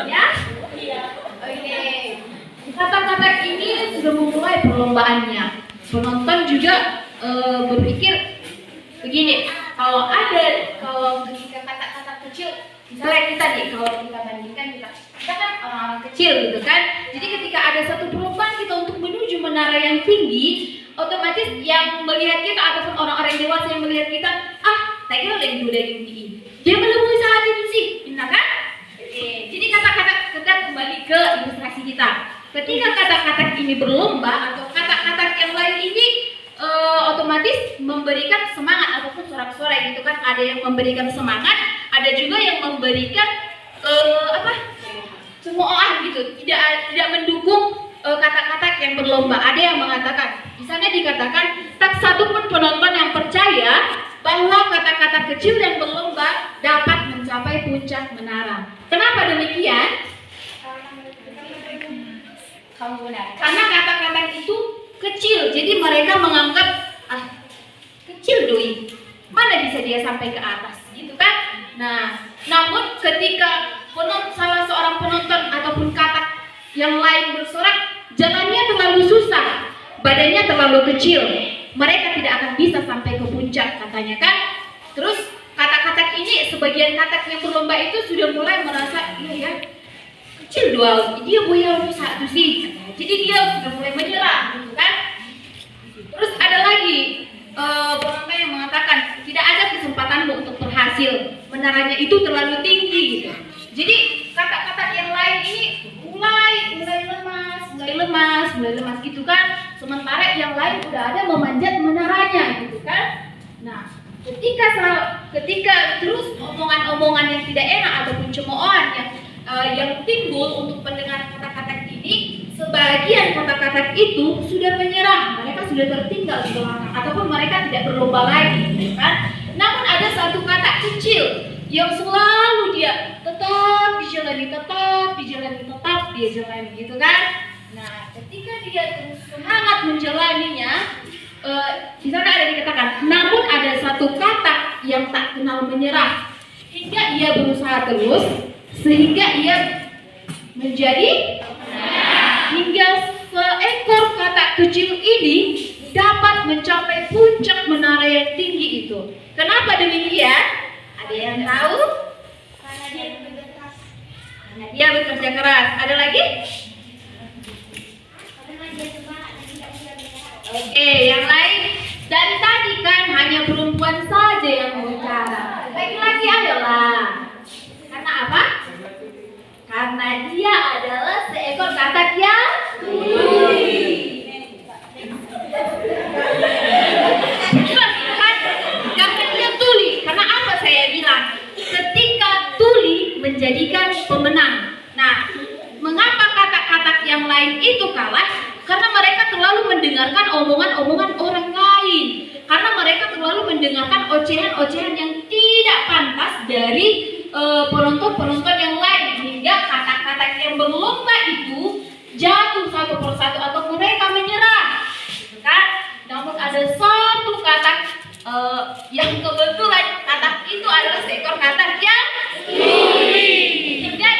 Ya? Oke. Kata-kata ini sudah memulai perlombaannya. Penonton juga berpikir begini, kalau ketika kata-kata kecil, misalnya kita nih, kalau kita bandingkan kita kan orang-orang kecil gitu kan. Jadi ketika ada satu perlombaan kita untuk menuju menara yang tinggi, otomatis yang melihat kita ataupun orang-orang dewasa yang melihat kita, saya kira lebih muda yang tinggi. Dia menemui saat itu sih, benar kan? Oke. Jadi kata-kata kita kembali ke ilustrasi kita. Ketika kata-kata ini berlomba atau kata-kata yang lain ini otomatis memberikan semangat ataupun sorak-sorai gitu kan. Ada yang memberikan semangat, ada juga yang memberikan cemoohan gitu, tidak mendukung kata-kata yang berlomba. Ada yang mengatakan, di sana dikatakan tak satu pun penonton yang percaya bahwa kata-kata kecil yang berlomba dapat mencapai puncak menara. Kenapa demikian? Kamu benar. Karena kata-kata itu kecil, jadi mereka menganggap kecil doi, mana bisa dia sampai ke atas, gitu kan? Nah, namun ketika salah seorang penonton ataupun kata yang lain bersorak, jalannya terlalu susah, badannya terlalu kecil, mereka tidak akan bisa sampai ke puncak, katanya kan? Terus kata-kata ini, sebagian kata yang berlomba itu sudah mulai merasa, iya ya, kecil doang, dia boya satu sih, jadi dia sudah mulai menyerah, gitu kan? Terus ada lagi penonton yang mengatakan tidak ada kesempatanmu untuk berhasil, menaranya itu terlalu tinggi, gitu. Jadi kata-kata yang lain ini mulai lemas gitu kan. Sementara yang lain udah ada memanjat menaranya, gitu kan. Nah, ketika terus omongan-omongan yang tidak enak ataupun cemoohan yang timbul untuk pendengar kata-kata ini, sebagian kata-kata itu sudah menyerah, mereka sudah tertinggal di belakang ataupun mereka tidak berlomba lagi, kan? Namun ada satu kata kecil yang selalu dia tetap dijalani, gitu kan? Nah, ketika dia terus semangat menjalaninya, di sana ada dikatakan, namun ada satu kata yang tak kenal menyerah, hingga ia berusaha terus, sehingga ia menjadi hingga seekor kata kecil ini dapat mencapai puncak menara yang tinggi itu. Kenapa demikian? Ada yang tahu? Karena dia bekerja keras. Karena dia bekerja keras. Ada lagi? Karena dia semangat dan tidak mudah menyerah. Oke, yang lain dari tadi kan hanya perempuan saja yang bicara. Laki-laki adalah karena apa? Karena dia adalah seekor katak yang tuli. Karena dia tuli. Karena apa saya bilang? Ketika tuli menjadikan pemenang. Nah, mengapa kata-kata yang lain itu kalah? Karena mereka terlalu mendengarkan omongan-omongan orang lain. Karena mereka terlalu mendengarkan ocehan-ocehan yang tidak pantas dari penonton-penonton yang lain, hingga kata-kata yang berlomba itu jatuh satu persatu atau mereka menyerah, kan? Namun ada satu kata yang kebetulan kata itu adalah seekor kata yang tuli, hingga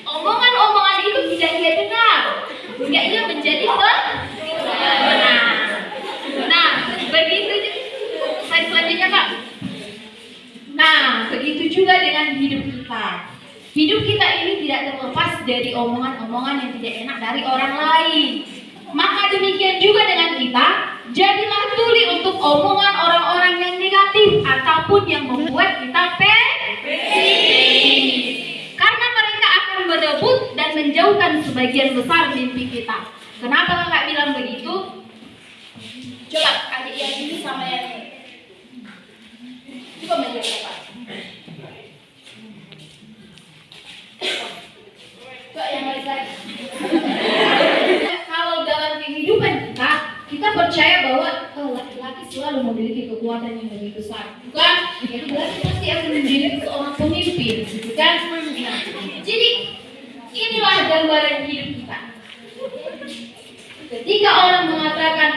omongan-omongan itu tidak ia dengar, hingga ia menjadi pemenang. Nah, begitu juga dengan hidup kita. Hidup kita ini tidak terlepas dari omongan-omongan yang tidak enak dari orang lain. Maka demikian juga dengan kita, jadilah tuli untuk omongan orang-orang yang negatif ataupun yang membuat kita pesimis. Karena mereka akan merebut dan menjauhkan sebagian besar mimpi kita. Kenapa kakak bilang begitu? Coba adik yang ini sama yang ini. Coba menjawab apa? Coba yang lagi. Kalau dalam kehidupan kita percaya bahwa laki-laki selalu memiliki kekuatan yang lebih besar, bukan? Itu berarti pasti akan menjadi seorang pemimpin, bukan? Nah, jadi inilah gambaran hidup kita. Ketika orang mengatakan,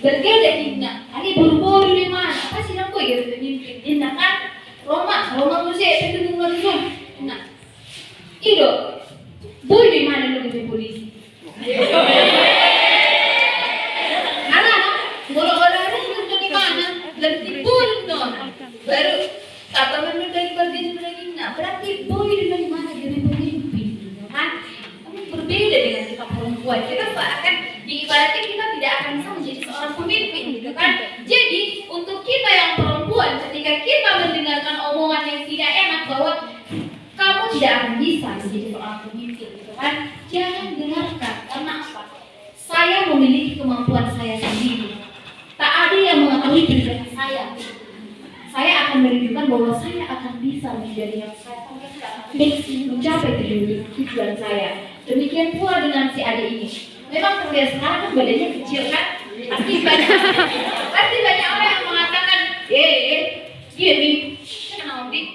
berbeda Inna, ini buru-buru di mana? Apa sih namanya gitu pemimpin? Inna kan Roma musik itu ngomong. Nah, itu boy di mana lu di polisi? Karena bola-bola itu di mana? Dan tipul dong. Baru kata menurut dari bagian lagi. Nah, berarti boy di mana jadi pemimpin, kan? Berbeda dengan kita perempuan, kita seakan diibaratkan kita tidak akan bisa menjadi seorang pemimpin, gitu kan? Jadi untuk kita yang perempuan, ketika kita mendengarkan omongan yang tidak enak bahwa kamu tidak akan bisa menjadi seorang pemimpin, gitu kan? Jangan dengarkan, karena apa? Saya memiliki kemampuan saya sendiri. Tak ada yang mengetahui diri saya. Saya akan menunjukkan bahwa saya akan bisa menjadi yang saya mencapai tujuan saya. Demikian pula dengan si adik ini. Memang terlihat sekarang kan badannya kecil kan? Pasti banyak orang yang mengatakan, dia nih, kenapa dik?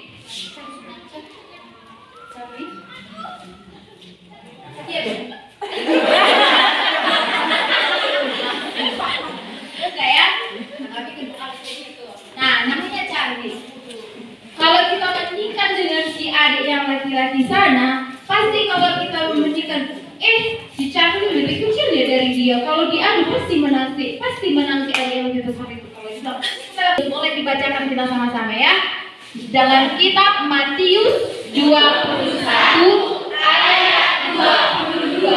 Iya benar. Kayak, nah namanya cantik. Kalau kita bandingkan dengan si adik yang laki-laki sana, pasti kalau kita membandingkan, si cantik lebih kecil ya dari dia. Kalau diadu pasti menang si adik yang lebih besar itu. Kalau kita boleh dibacakan kita sama-sama ya. Dalam kitab Matius 21 ayat 22.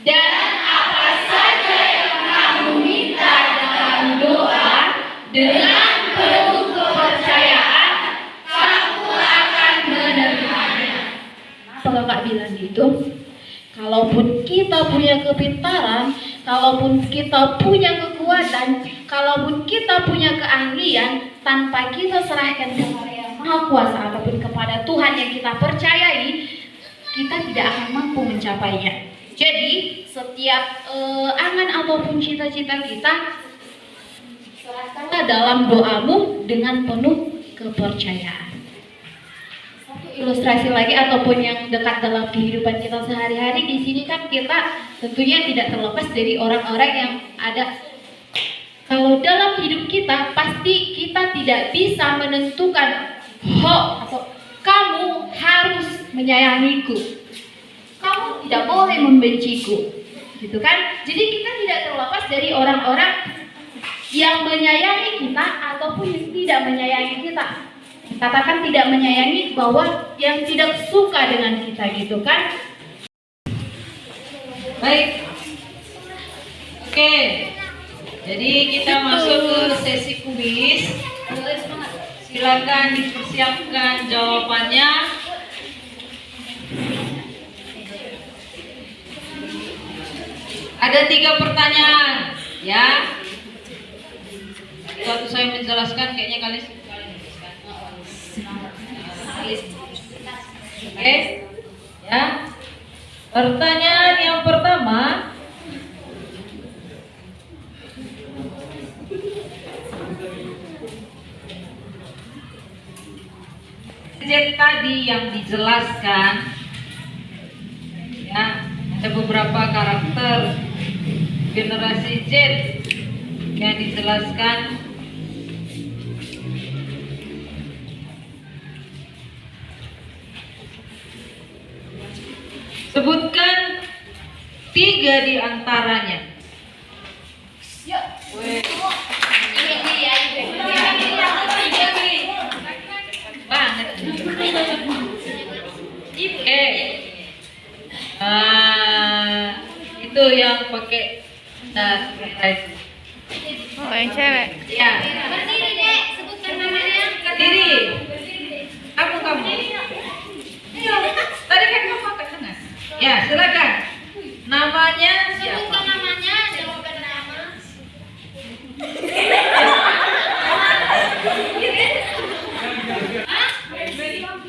Dan apa saja yang kamu minta dalam doa dengan penuh kepercayaan, kamu akan menerimanya. Kalau Kak bilang gitu, kalaupun kita punya kepintaran, kalaupun kita punya kekuatan, kalaupun kita punya keahlian, tanpa kita serahkan kepada Yang Maha Kuasa ataupun kepada Tuhan yang kita percayai, kita tidak akan mampu mencapainya. Jadi setiap angan ataupun cita-cita kita, serahkanlah dalam doamu dengan penuh kepercayaan. Satu ilustrasi lagi ataupun yang dekat dalam kehidupan kita sehari-hari, di sini kan kita tentunya tidak terlepas dari orang-orang yang ada. Kalau dalam hidup kita pasti kita tidak bisa menentukan atau kamu harus menyayangiku, kamu tidak boleh membenciku, gitu kan? Jadi kita tidak terlepas dari orang-orang yang menyayangi kita ataupun yang tidak menyayangi kita. Katakan tidak menyayangi bahwa yang tidak suka dengan kita, gitu kan? Baik. Oke. Jadi kita masuk ke sesi kuis. Silakan dipersiapkan jawabannya. Ada 3 pertanyaan, ya. Waktu saya menjelaskan, kayaknya kalian menuliskan. Oke, ya. Pertanyaan yang pertama. Sejak tadi yang dijelaskan, ya, ada beberapa karakter generasi Z yang dijelaskan. Sebutkan 3 di antaranya. Yuk. Weh. Ini dia. Itu yang pakai Oh, yang cewek. ya. Berdiri, Dek. Sebutkan namanya. Berdiri. Kamu. Tadi kan kamu angkat tangan. Ya, silakan. Namanya siapa? Sebutkan namanya, jawaban nama.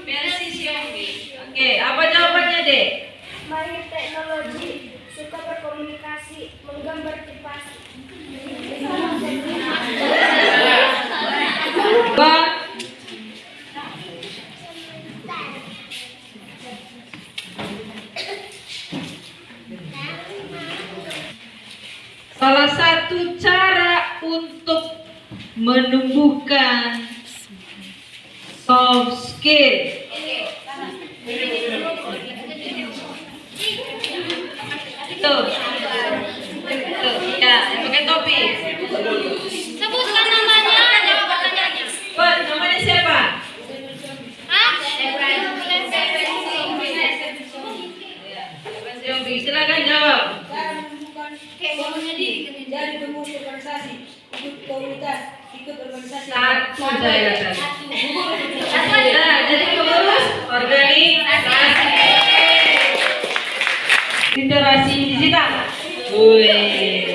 Mercy Xiaomi. Oke, apa jawabannya, Dek? Mahir teknologi, suka berkomunikasi, menggambar cepat. Dua. Salah satu cara untuk menumbuhkan soft skill. Tuh. Ya, pakai topi. Sebutkan namanya, jawab pertanyaannya. Buat namanya siapa? Xiaomi, silakan jawab. Dari pengurus organisasi, ikut komunitas, ikut organisasi. Satu saya tadi. Nah, jadi pengurus organisasi literasi digital. Wih.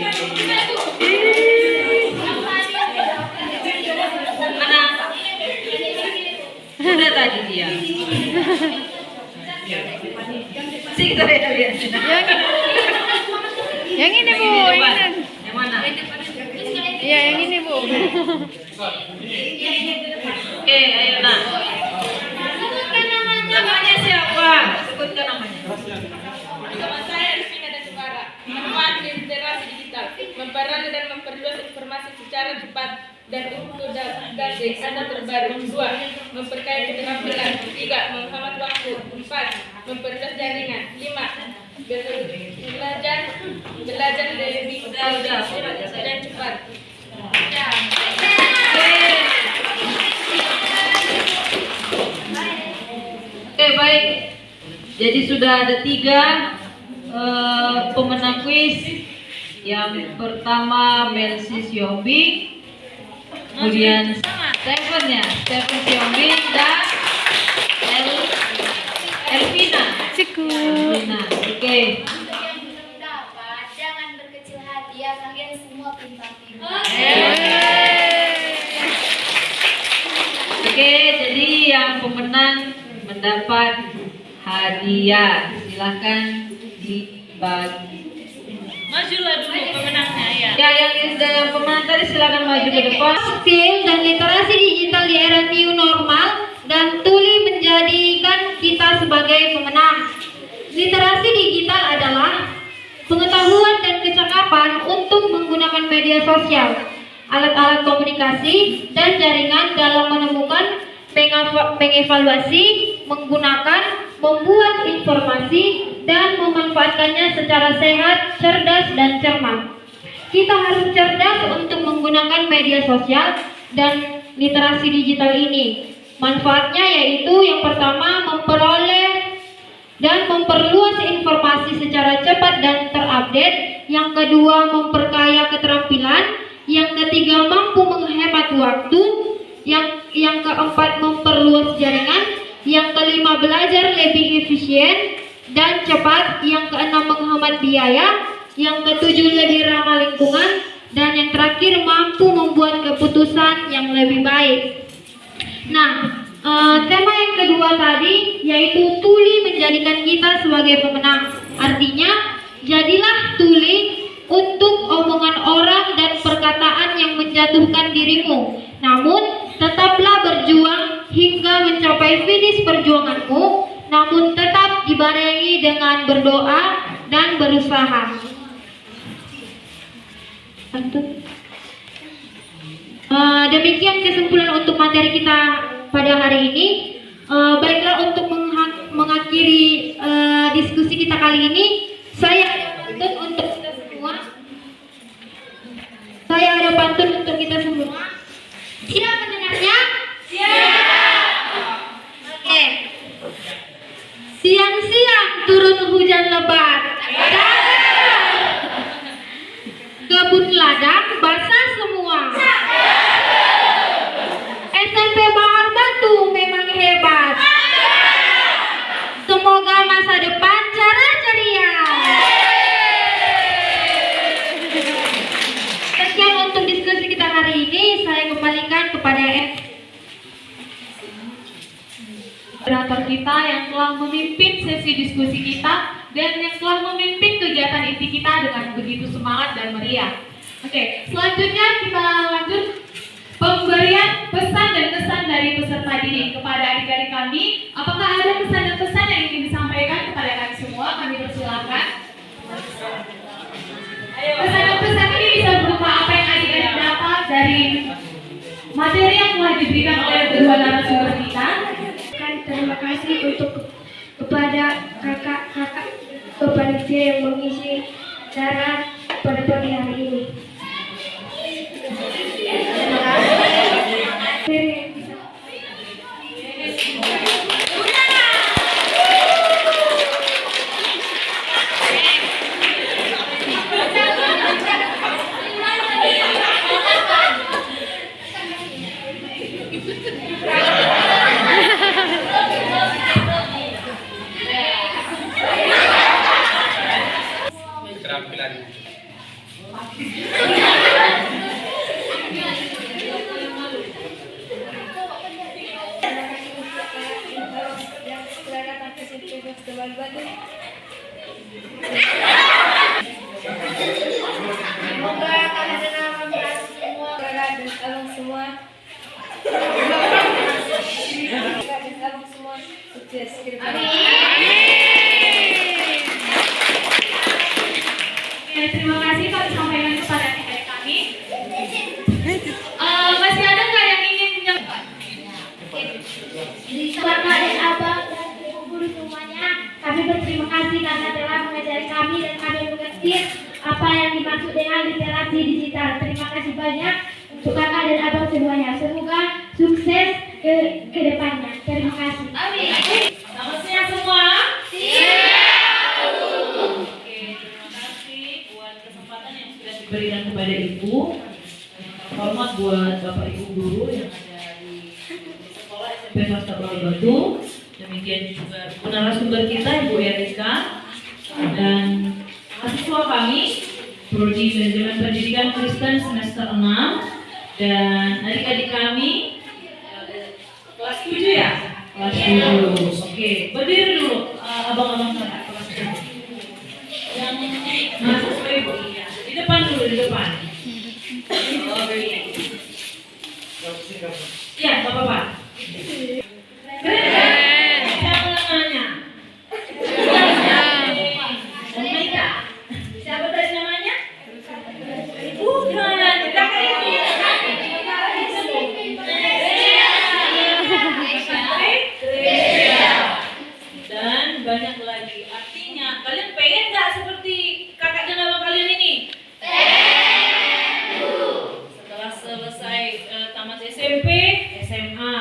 Mana? Udah tadi dia. Sing saya lihat. Yang ini Bu, Yang ini. mana? Iya, yang ini Bu. Oke, ayo nah. Namanya siapa? Sebutkan namanya. Nama saya Rifina dan Subara. Manfaat literasi digital, memperoleh dan memperluas informasi secara cepat dan untuk data Anda terbaru. 2. Memperkaya keterampilan. 3. Menghemat waktu. 4. Memperluas jaringan. 5. Belajar lebih dan cepat. Oke, baik. Jadi sudah ada 3 pemenang kuis. Yang pertama Mercy Xiaomi, kemudian Stephen Xiaomi dan Elvina. Elvina. Oke. Yang belum dapat, jangan berkecil hati ya, kalian semua pintar-pintar. Oke, jadi yang pemenang mendapat hadiah. Silahkan dibagi. Majulah dulu pemenangnya ya. Ya, yang pemenang tadi silakan maju ke depan. Skill dan literasi digital di era new normal dan Tuli menjadikan kita sebagai pemenang. Literasi digital adalah pengetahuan dan kecakapan untuk menggunakan media sosial, alat-alat komunikasi, dan jaringan dalam menemukan, mengevaluasi, menggunakan, membuat informasi, dan memanfaatkannya secara sehat, cerdas, dan cermat. Kita harus cerdas untuk menggunakan media sosial dan literasi digital ini. Manfaatnya yaitu yang pertama memperoleh dan memperluas informasi secara cepat dan terupdate. Yang kedua memperkaya keterampilan. Yang ketiga mampu menghemat waktu. Yang keempat memperluas jaringan. Yang kelima belajar lebih efisien dan cepat. Yang keenam menghemat biaya. Yang ketujuh lebih ramah lingkungan. Dan yang terakhir mampu membuat keputusan yang lebih baik. Nah, tema yang kedua tadi yaitu Tuli menjadikan kita sebagai pemenang. Artinya, jadilah Tuli untuk omongan orang dan perkataan yang menjatuhkan dirimu. Namun, tetaplah berjuang hingga mencapai finish perjuanganmu. Namun tetap dibarengi dengan berdoa dan berusaha. Demikian kesimpulan untuk materi kita pada hari ini. Baiklah, untuk mengakhiri diskusi kita kali ini, saya ada pantun untuk kita semua. Siap mendengarnya? Siap. Oke. moderator kita yang telah memimpin sesi diskusi kita dan yang telah memimpin kegiatan inti kita dengan begitu semangat dan meriah. Oke, selanjutnya kita lanjut pemberian pesan dan kesan dari peserta didik kepada adik-adik kami. Apakah ada pesan dan kesan yang ingin disampaikan kepada kami semua? Kami persilakan. Pesan dan kesan ini bisa berupa apa yang adik-adik dapat dari materi yang telah diberikan oleh kedua narasumber kita. Terima kasih kepada kakak-kakak panitia yang mengisi acara pada pagi hari ini. Keterampilan. Semoga kalian semua sukses ke depan. Terima kasih kami sampaikan kepada adik-adik kami. Masih ada nggak yang ingin menyampaikan? Bapak dan Abang dan Ibu guru semuanya, kami berterima kasih karena telah mengajari kami dan kami mengerti apa yang dimaksud dengan literasi digital. Terima kasih banyak untuk kakak dan abang semuanya. Semoga sukses ke depannya. Terima kasih. Amin. Selamat siang semua. Berikan kepada Ibu, hormat buat Bapak Ibu guru yang ada di sekolah SMP Swasta Pulau Batu. Demikian juga narasumber kita Ibu Erika dan mahasiswa kami Prodi Manajemen Pendidikan Kristen semester 6 dan adik-adik kami kelas 7 ya? Kelas 7. Oke, berdiri dulu abang-abang kakak kelas 7. Yang mahasiswa Ibu di depan dulu, di depan. Iya, Bapak Bapak. Keren. Siapa namanya? Meika. Siapa tadi namanya? Bukan. Kakak ini. Dan banyak lagi. Artinya, kalian pengen nggak seperti kakak dan abang kalian ini? Setelah selesai tamat SMP, SMA,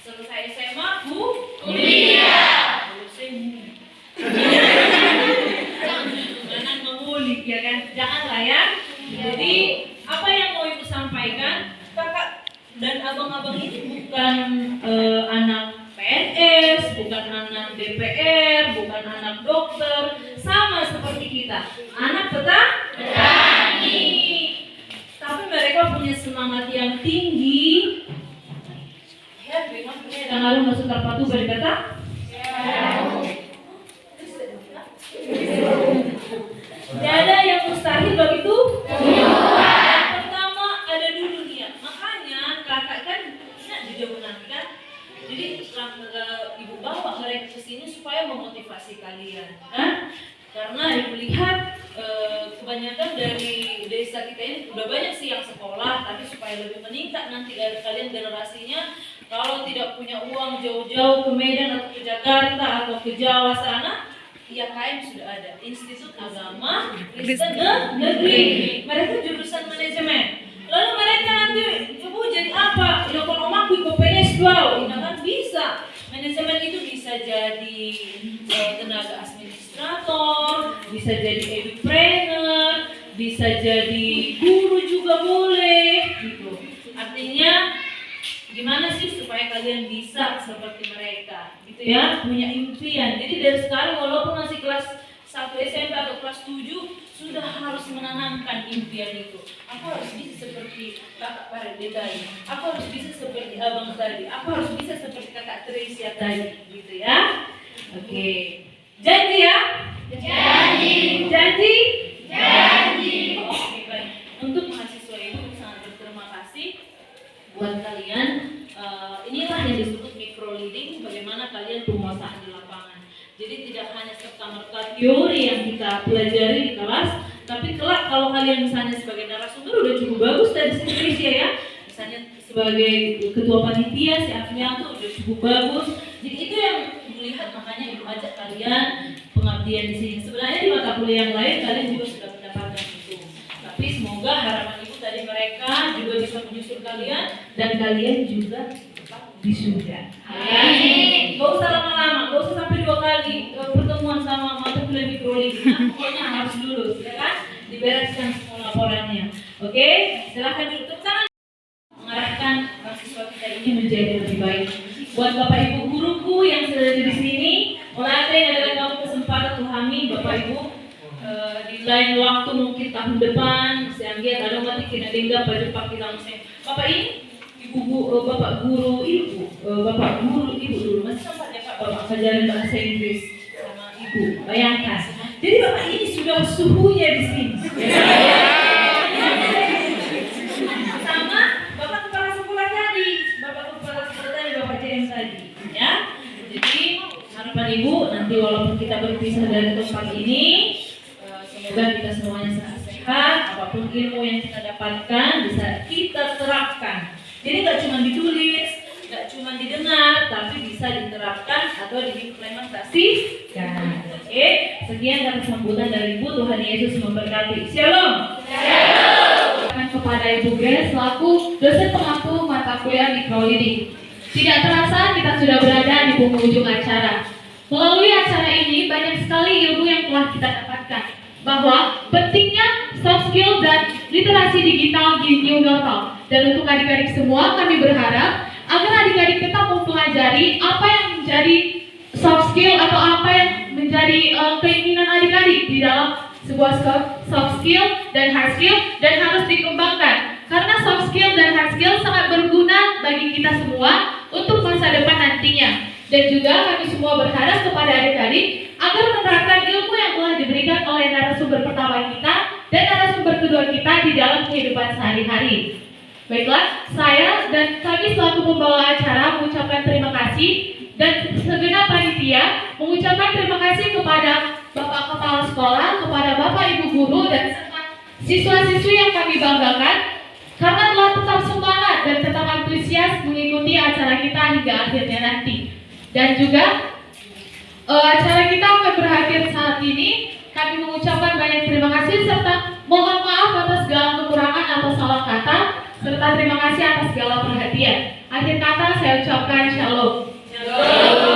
selesai SMA, kuliah. Jangan mengulik ya kan, janganlah ya. Jadi apa yang mau Ibu sampaikan, kakak dan abang-abang ini bukan anak PNS, bukan anak DPR, bukan anak dokter, sama seperti kita, anak petani. Tapi mereka punya semangat yang tinggi. Ya, memang punya dan lalu masuk terpatu berkata. Tiada yang mustahil bagi Tuhan. Pertama ada dulu niat. Makanya kakak kan tidak juga menantikan. Jadi Ibu bawa mereka ke sini supaya memotivasi kalian. Karena Ibu lihat kebanyakan dari desa kita ini udah banyak sih yang sekolah, tapi supaya lebih meningkat nanti dari kalian generasinya, kalau tidak punya uang jauh-jauh ke Medan atau ke Jakarta atau ke Jawa sana, IAKM sudah ada, Institut Agama Kristen Negeri. Mereka jurusan manajemen. Lalu mereka nanti Ibu jadi apa? Ya kalau aku ikut PNS dulu, kan bisa. Manajemen itu bisa jadi tenaga administrator, bisa jadi edupreneur, bisa jadi guru juga boleh, gitu. Artinya gimana sih supaya kalian bisa seperti mereka, gitu ya, punya impian. Jadi dari sekarang walaupun masih kelas satu SMP atau kelas 7 sudah harus menanamkan impian itu. Aku harus bisa seperti kakak Parede tadi, aku harus bisa seperti abang tadi, aku harus bisa seperti kakak Tresia tadi, gitu ya. Oke, janji ya? Janji. Janji? Janji. Oke, baik. Untuk mahasiswa ibu sangat berterima kasih buat kalian. Inilah yang disebut micro leading, bagaimana kalian penguasaan di lapangan. Jadi tidak hanya serta-merta teori yang kita pelajari di kelas, tapi kelak kalau kalian misalnya sebagai narasumber udah cukup bagus dari Indonesia ya, misalnya sebagai ketua panitia si Afmianto udah cukup bagus. Jadi itu yang melihat, makanya ibu ajak kalian pengabdian di sini. Sebenarnya di mata kuliah yang lain kalian juga sudah mendapatkan itu. Tapi semoga harapan ibu tadi mereka juga bisa menyusul kalian dan kalian juga wisuda. Amin. Gak usah lama-lama, gak usah sampai 2 kali pertemuan sama mata kuliah microleading. Pokoknya harus lulus, ya kan? Dibereskan semua laporannya. Oke, silahkan ditutup tangan. Mengarahkan mahasiswa kita ini menjadi lebih baik. Buat bapak ibu guruku yang sudah di sini, mulai yang adalah kamu kesempatan Tuhami bapak ibu di lain waktu mungkin tahun depan, seanggiat ada mati kena denda pada pakai langsung. Bapak ini bapak guru ibu dulu masih sempat ya Pak bapak pelajaran bahasa Inggris sama ibu, bayangkan. Jadi bapak ini sudah suhunya di sini. Sama bapak kepala sekolah tadi, bapak JM tadi, ya. Jadi harapan ibu nanti walaupun kita berpisah dari tempat ini, semoga kita semuanya sehat, apapun ilmu yang kita dapatkan bisa kita terapkan. Jadi nggak cuma ditulis, nggak cuma didengar, tapi bisa diterapkan atau diimplementasikan. Oke, sekian kata sambutan dari Ibu. Tuhan Yesus memberkati. Shalom. Shalom. Kepada Ibu Grace selaku dosen pengampu mata kuliah microleading. Tidak terasa kita sudah berada di penghujung acara. Melalui acara ini banyak sekali ilmu yang telah kita dapatkan. Bahwa pentingnya soft skill dan literasi digital di new normal. Dan untuk adik-adik semua, kami berharap agar adik-adik tetap mempelajari apa yang menjadi soft skill atau apa yang menjadi keinginan adik-adik di dalam sebuah soft skill dan hard skill dan harus dikembangkan. Karena soft skill dan hard skill sangat berguna bagi kita semua untuk masa depan nantinya. Dan juga kami semua berharap kepada adik-adik agar menerapkan ilmu yang telah diberikan oleh narasumber pertama kita dan narasumber kedua kita di dalam kehidupan sehari-hari. Baiklah, saya dan kami selaku pembawa acara mengucapkan terima kasih dan segenap panitia mengucapkan terima kasih kepada Bapak Kepala Sekolah, kepada Bapak Ibu Guru dan serta siswa-siswi yang kami banggakan karena telah tetap semangat dan tetap antusias mengikuti acara kita hingga akhirnya nanti. Dan juga acara kita akan berakhir saat ini. Kami mengucapkan banyak terima kasih serta mohon maaf atas segala kekurangan atau salah kata serta terima kasih atas segala perhatian. Akhir kata saya ucapkan shalom. Shalom.